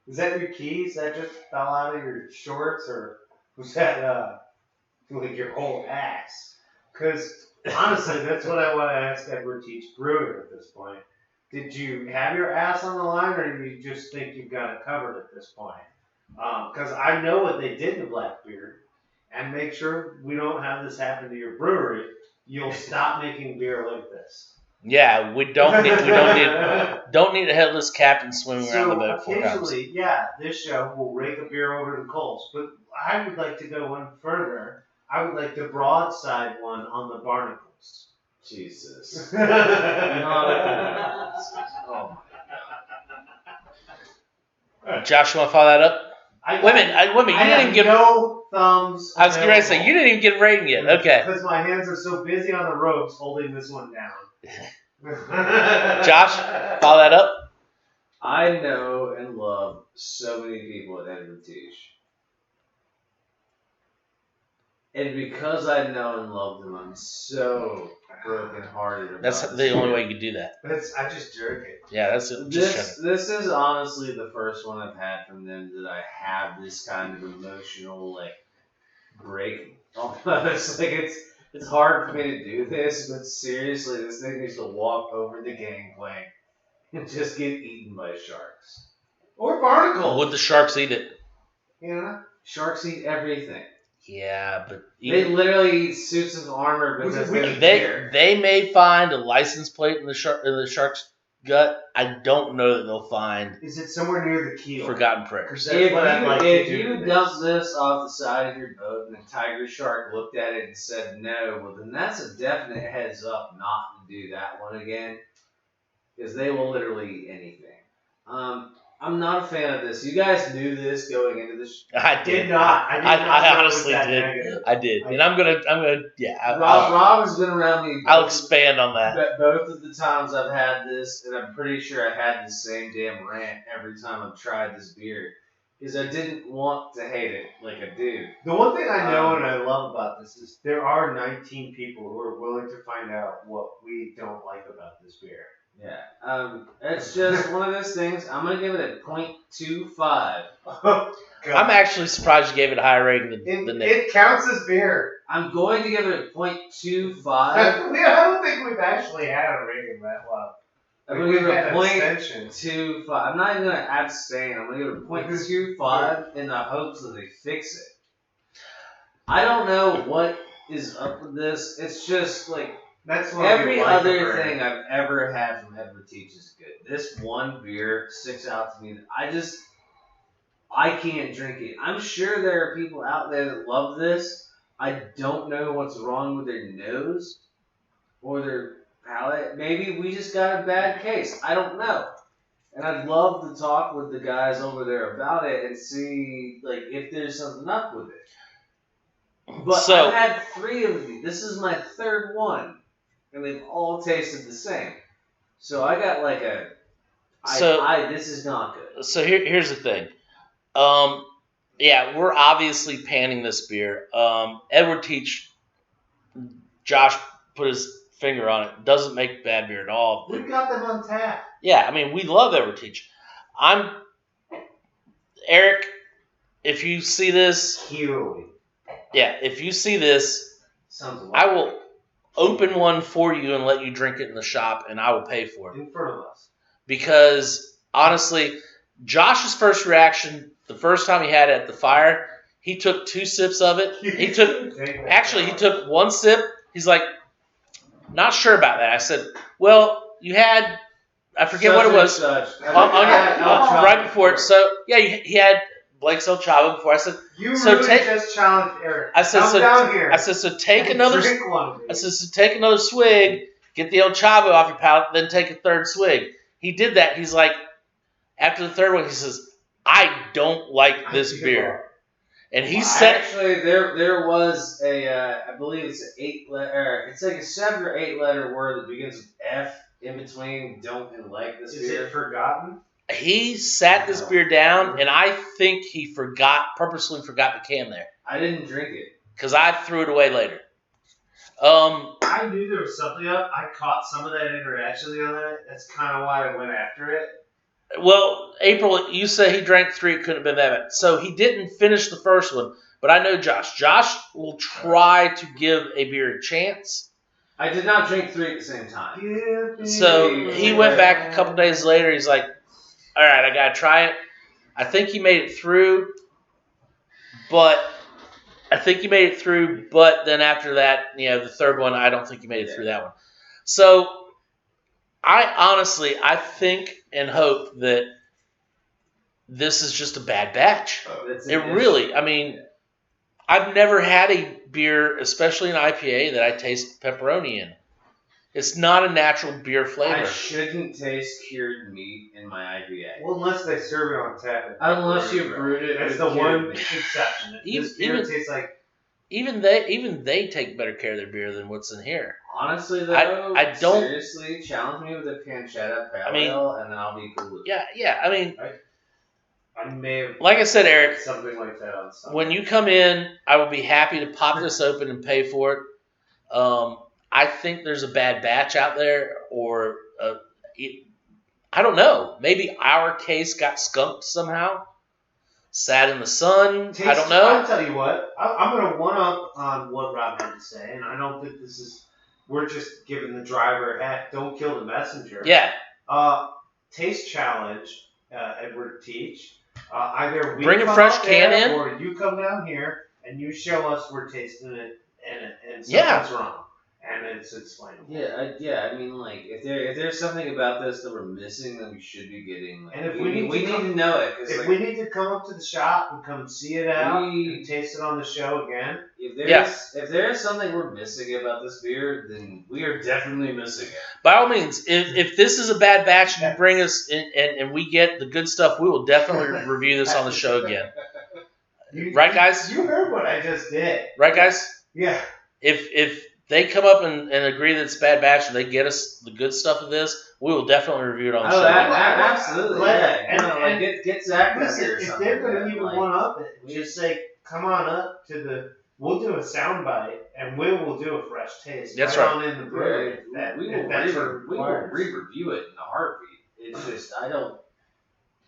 is that your keys that just fell out of your shorts, or was that like your whole ass? Because honestly, that's what I want to ask Edward Teach Brewing at this point. Did you have your ass on the line, or do you just think you've got it covered at this point? Because I know what they did to Blackbeard, and make sure we don't have this happen to your brewery. You'll stop making beer like this. Yeah, we don't need a headless captain swimming around the boat. Occasionally, this show will rake a beer over the coals, but I would like to go one further. I would like to broadside one on the barnacles. Jesus. Not Oh my God. Josh, you want to follow that up? Wait a minute. You didn't even get no thumbs. I was going to say you didn't even get a rating yet. Okay. Because my hands are so busy on the ropes holding this one down. Josh, follow that up. I know and love so many people at Edward Teach. And because I know and love them, I'm so brokenhearted about That's the only way you can do that. I just jerk it. Yeah, that's it. This is honestly the first one I've had from them that I have this kind of emotional break. Almost it's hard for me to do this, but seriously, this thing needs to walk over the gangplank and just get eaten by sharks or barnacles. Would the sharks eat it? Yeah, sharks eat everything. Yeah, but they literally eat suits of armor because they may find a license plate in the shark's gut. I don't know that they'll find. Is it somewhere near the keel? Forgotten Prairies. If you dump this off the side of your boat and a tiger shark looked at it and said no, well then that's a definite heads up not to do that one again, because they will literally eat anything. I'm not a fan of this. You guys knew this going into this. I did not. I honestly did. I did. And I'm gonna. Yeah. Rob has been around me. I'll expand on that. Both of the times I've had this, and I'm pretty sure I had the same damn rant every time I've tried this beer, is I didn't want to hate it like I do. The one thing I know and I love about this is there are 19 people who are willing to find out what we don't like about this beer. Yeah, it's just one of those things. I'm gonna give it a 0.25. I'm actually surprised you gave it a higher rating than Nick. It counts as beer. I'm going to give it a 0.25. I don't think we've actually had a rating that low. I'm gonna give it a 0.25. I'm not even gonna abstain. I'm gonna give it a 0.25 in the hopes that they fix it. I don't know what is up with this. It's just like That's what every like other thing I've ever had from Edward Teach is good. This one beer sticks out to me that I can't drink it. I'm sure there are people out there that love this. I don't know what's wrong with their nose or their palate. Maybe we just got a bad case. I don't know. And I'd love to talk with the guys over there about it and see like if there's something up with it. But I've had 3 of these. This is my 3rd one, and they've all tasted the same. So I got like this is not good. So here's the thing. Yeah, we're obviously panning this beer. Edward Teach, Josh put his finger on it. Doesn't make bad beer at all. We've got them on tap. Yeah, I mean, we love Edward Teach. Eric, if you see this, if you see this, I will open one for you and let you drink it in the shop, and I will pay for it. In front of us. Because, honestly, Josh's first reaction, the first time he had it at the fire, he took 2 sips of it. He took 1 sip. He's like, not sure about that. I said, well, you had, I forget what it was, right before it. So, yeah, he had Blake's El Chavo before. I said, just challenged Eric. I said, down here. I said, so take another, drink one, I said, so take another swig, get the El Chavo off your palate, then take a 3rd swig. He did that. He's like, after the 3rd one, he says, I don't like this beer. And he said, actually, there was I believe it's an 8-letter, it's like a 7 or 8-letter word that begins with F in between don't and like this beer. Is it forgotten? He sat this beer down, and I think he purposely forgot the can there. I didn't drink it. Because I threw it away later. I knew there was something up. I caught some of that interaction the other night. That's kind of why I went after it. Well, April, you say he drank 3. It couldn't have been that bad. So he didn't finish the first one. But I know Josh. Josh will try to give a beer a chance. I did not drink 3 at the same time. So he went back a couple days later. He's like, all right, I got to try it. I think he made it through. But then after that, the 3rd one, I don't think he made it through that one. So I think and hope that this is just a bad batch. I mean, I've never had a beer, especially an IPA, that I taste pepperoni in. It's not a natural beer flavor. I shouldn't taste cured meat in my IPA. Well, unless they serve it on tap. Unless you brewed it. That's the one exception. This beer tastes like. Even they take better care of their beer than what's in here. Honestly, though, I don't seriously challenge me with a pancetta pale ale, and then I'll be cool with it. Yeah. I mean, I may have. Like I said, Eric, something like that on Sunday. When you come in, I will be happy to pop this open and pay for it. I think there's a bad batch out there, or I don't know. Maybe our case got skunked somehow. Sat in the sun. I don't know. I'll tell you what. I'm going to one-up on what Rob had to say, and I don't think this is... We're just giving the driver a hat. Don't kill the messenger. Yeah. Taste challenge, Edward Teach. Either we bring a fresh can in, or you come down here and you show us we're tasting it, and something's wrong. And it's explainable. Yeah. I mean, like, if there's something about this that we're missing that we should be getting, like, and if we need to know it. If we need to come up to the shop and come see it out and taste it on the show again. If there's something we're missing about this beer, then we are definitely missing it. By all means, if this is a bad batch and you bring us in, and we get the good stuff, we will definitely review this on the show again. Right, guys? You heard what I just did. Right, guys? Yeah. If they come up and agree that it's a bad batch and they get us the good stuff of this, we will definitely review it on the show. Absolutely. Get Zach. Listen, if they're going to even one up it, just say, come on up to the. We'll do a soundbite and we will do a fresh taste. That's right. On in the brewery. We will re-review it in a heartbeat. It's just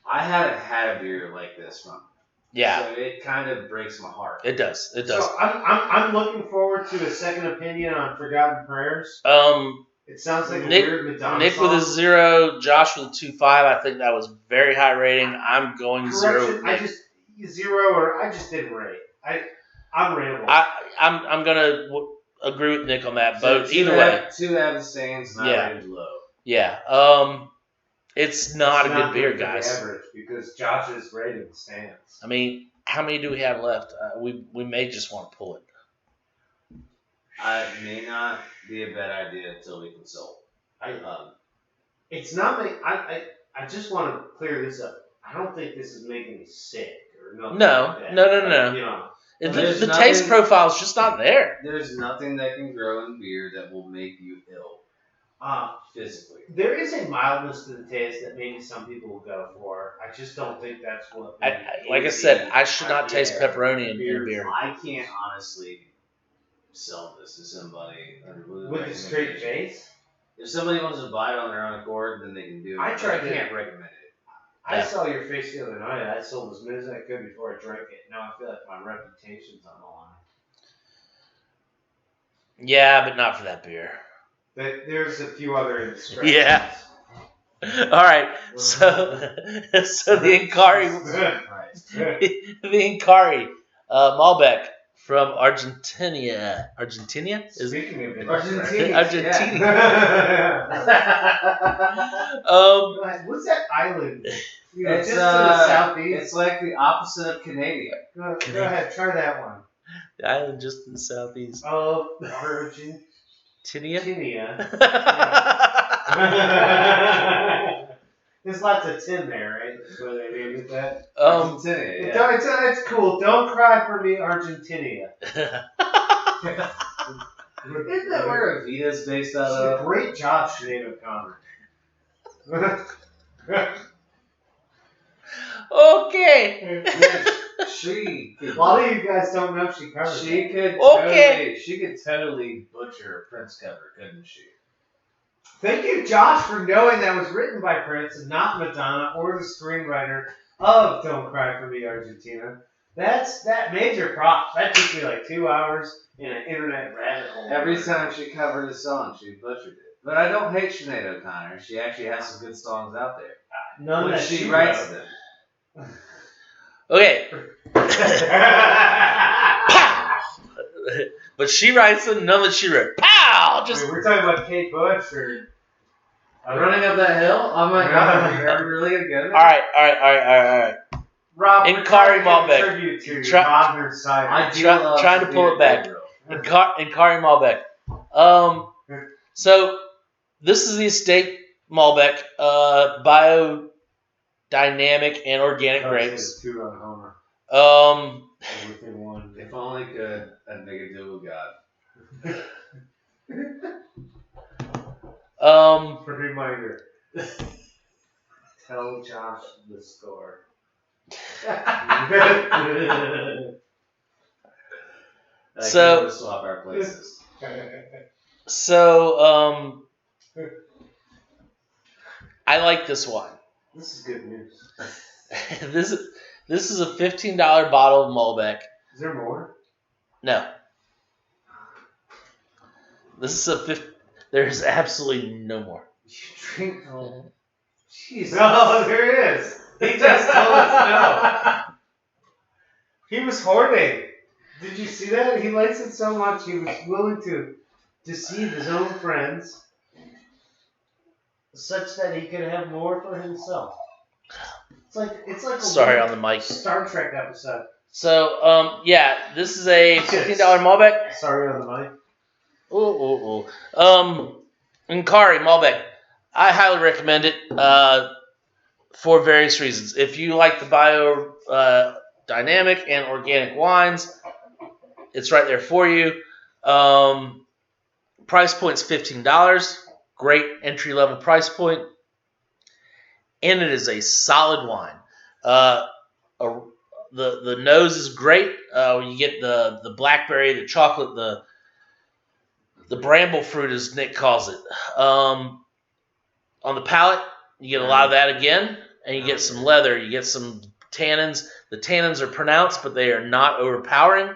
I haven't had a beer like this from. Yeah. So it kind of breaks my heart. It does. So I'm looking forward to a second opinion on Forgotten Prayers. It sounds like a weird Madonna Nick song. with a 0, Josh with a 2.5. I think that was very high rating. I'm going 0. I just 0 or I just didn't rate. I'm rambling. I'm gonna agree with Nick on that. So But either way, 2 abstains, and I rated low. yeah. It's not a good beer, for guys. the average because Josh's rating stands. I mean, how many do we have left? We may just want to pull it. It may not be a bad idea until we consult. It's not make. I just want to clear this up. I don't think this is making me sick or nothing. No, like that. no. You know, The taste profile is just not there. There's nothing that can grow in beer that will make you ill physically. There is a mildness to the taste that maybe some people will go for. I just don't think that's what. Like I said, I should not taste pepperoni in a beer. I can't honestly sell this to somebody with a straight face. If somebody wants to buy it on their own accord, then they can do it. I can't recommend it. I saw your face the other night. I sold as many as I could before I drank it. Now I feel like my reputation's on the line. Yeah, but not for that beer. But there's a few other instructions. Yeah. All right. So the Inkari Malbec from Argentina. Argentina? Speaking of Argentina. What's that island? It's just to the southeast. It's like the opposite of Canadian. Go ahead, try that one. The island just in the southeast. Oh, Argentina. There's lots of tin there, right? That's where they named it that. Argentina, yeah. It's cool. Don't cry for me, Argentina. Isn't that where Avita's based out of? Great job, Sinead O'Connor. Okay. A lot of you guys don't know she covered She could totally butcher a Prince cover, couldn't she? Thank you, Josh, for knowing that was written by Prince and not Madonna or the screenwriter of Don't Cry for Me, Argentina. That major props. That took me like 2 hours in an internet rabbit hole. Every time she covered a song, she butchered it. But I don't hate Sinead O'Connor. She actually has some good songs out there. None that she writes them. Okay. Pow! But she writes them, none that she wrote. Pow! Just we're talking about Kate Bush or running up that hill? Oh my god, are we really gonna get it? Alright. Rob, Inkari Malbec. Tribute to Wagner's side. Trying to pull it back. Inkari Malbec. So this is the estate Malbec, biodynamic and organic grapes. 2 on Homer. Within one. If only could, I'd make a deal with God. Reminder. Tell Josh the score. So swap our places. So I like this wine. This is good news. This is a $15 bottle of Malbec. Is there more? No. This is there's absolutely no more. You drink. Jesus. No, there is. He just told us no. He was hoarding. Did you see that? He likes it so much he was willing to deceive his own friends such that he could have more for himself. It's like Sorry on the mic. Star Trek episode. So this is a $15 Malbec. Sorry on the mic. Inkari Malbec. I highly recommend it for various reasons. If you like the biodynamic and organic wines, it's right there for you. Price point's $15. Great entry level price point. And it is a solid wine. The nose is great. You get the blackberry, the chocolate, the bramble fruit, as Nick calls it. On the palate, you get a lot of that again, and you get some leather. You get some tannins. The tannins are pronounced, but they are not overpowering.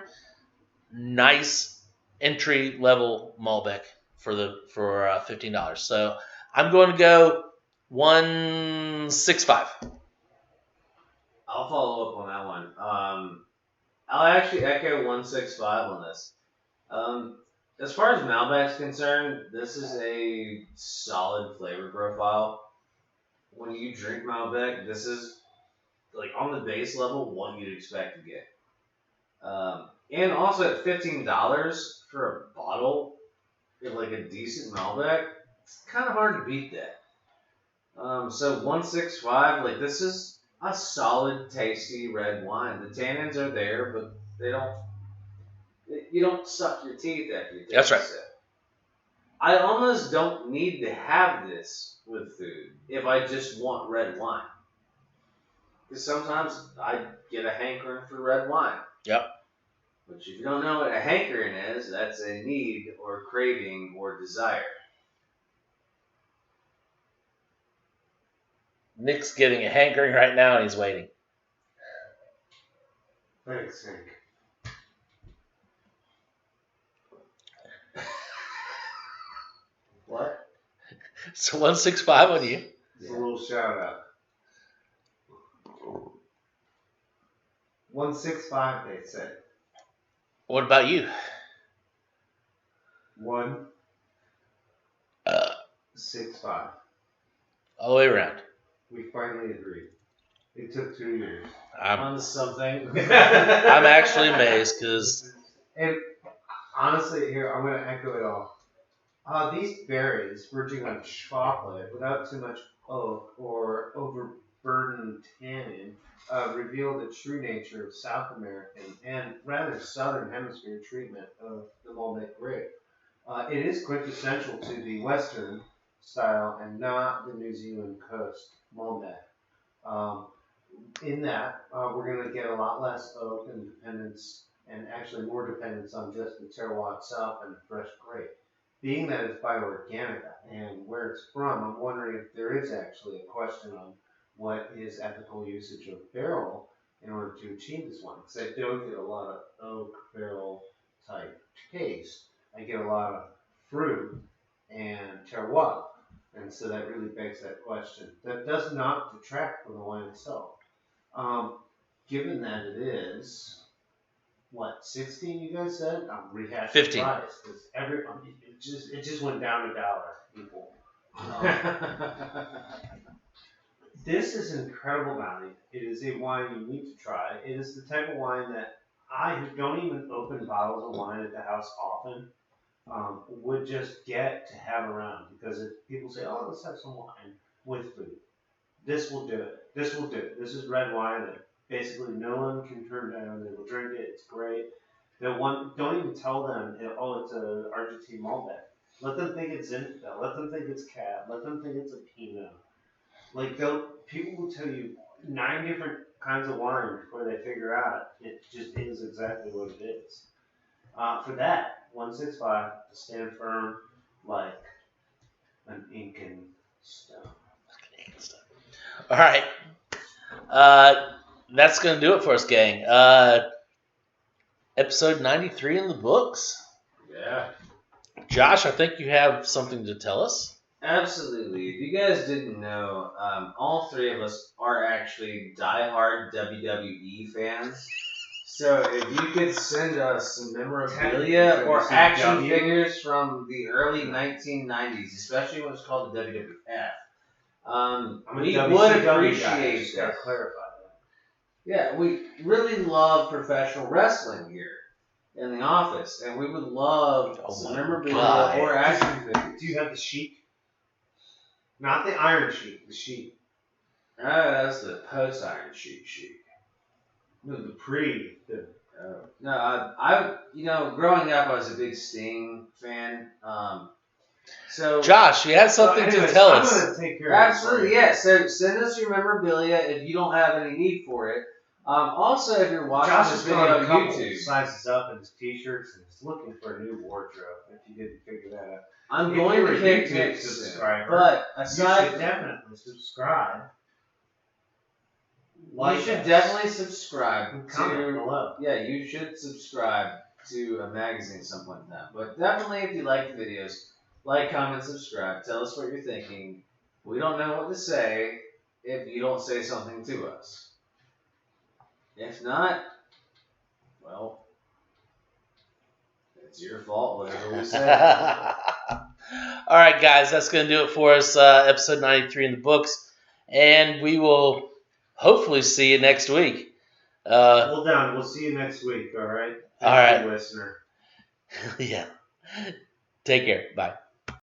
Nice entry level Malbec for $15. So I'm going to go 165. I'll follow up on that one. I'll actually echo 165 on this. As far as Malbec's concerned, this is a solid flavor profile. When you drink Malbec, this is like on the base level what you'd expect to get. And also at $15 for a bottle of like a decent Malbec, it's kind of hard to beat that. So 165, like this is a solid, tasty red wine. The tannins are there, but you don't suck your teeth after you take That's right. a sip. I almost don't need to have this with food if I just want red wine. Because sometimes I get a hankering for red wine. Yep. Which if you don't know what a hankering is, that's a need or craving or desire. Nick's getting a hankering right now, and he's waiting. Thanks, Hank. What? So 165 on you. Just a little shout out. 165, they said. What about you? 165. All the way around. We finally agreed. It took 2 years. I'm On something. I'm actually amazed because And honestly, here, I'm going to echo it all. These berries, verging on chocolate, without too much oak or overburdened tannin, reveal the true nature of South American and rather Southern Hemisphere treatment of the Malbec grape. It is quintessential to the Western style and not the New Zealand coast Malbec. In that, we're going to get a lot less oak and dependence, and actually more dependence on just the terroir itself and the fresh grape. Being that it's bioorganic and where it's from, I'm wondering if there is actually a question on what is ethical usage of barrel in order to achieve this one. Because I don't get a lot of oak barrel type taste. I get a lot of fruit and terroir. And so that really begs that question. That does not detract from the wine itself. Given that it is, 16 you guys said? I'm rehashing 15. the price because it just went down $1, people. This is incredible value. It is a wine you need to try. It is the type of wine that I, who don't even open bottles of wine at the house often, would just get to have around because if people say, "Oh, let's have some wine with food," this will do it. This will do it. This is red wine that basically no one can turn down. They will drink it. It's great. Don't even tell them, "Oh, it's a Argentine Malbec." Let them think it's Zinfandel. Let them think it's Cab. Let them think it's a Pinot. Like people will tell you 9 different kinds of wine before they figure out it just is exactly what it is. For that, 165 to stand firm like an Incan stone. All right. That's going to do it for us, gang. Episode 93 in the books. Yeah. Josh, I think you have something to tell us. Absolutely. If you guys didn't know, all 3 of us are actually diehard WWE fans. So if you could send us some memorabilia or action figures from the early 1990s, especially when it's called the WWF, we would appreciate that. Yeah, we really love professional wrestling here in the office, and we would love some memorabilia or action figures. Do you have the sheet? Not the iron sheet, the sheet. Oh, that's the post-iron sheet. No, the pre. No, I growing up, I was a big Sting fan. So Josh, you had something to tell us. I'm gonna take care of absolutely, yeah. So send us your memorabilia if you don't have any need for it. Also, if you're watching Josh this is video on going YouTube, sizes up in his t-shirts and he's looking for a new wardrobe. If you didn't figure that out, I'm going to pick YouTube Nick's subscriber. But You aside, should definitely subscribe. you should definitely subscribe Comment to. below. Yeah, you should subscribe to a magazine at some point in time. But definitely, if you like the videos, like, comment, subscribe. Tell us what you're thinking. We don't know what to say if you don't say something to us. If not, Well, it's your fault, whatever we say. All right, guys, that's going to do it for us. Episode 93 in the books. And we will hopefully see you next week. Hold down. We'll see you next week, all right? All right. Thank you, listener. Yeah. Take care. Bye.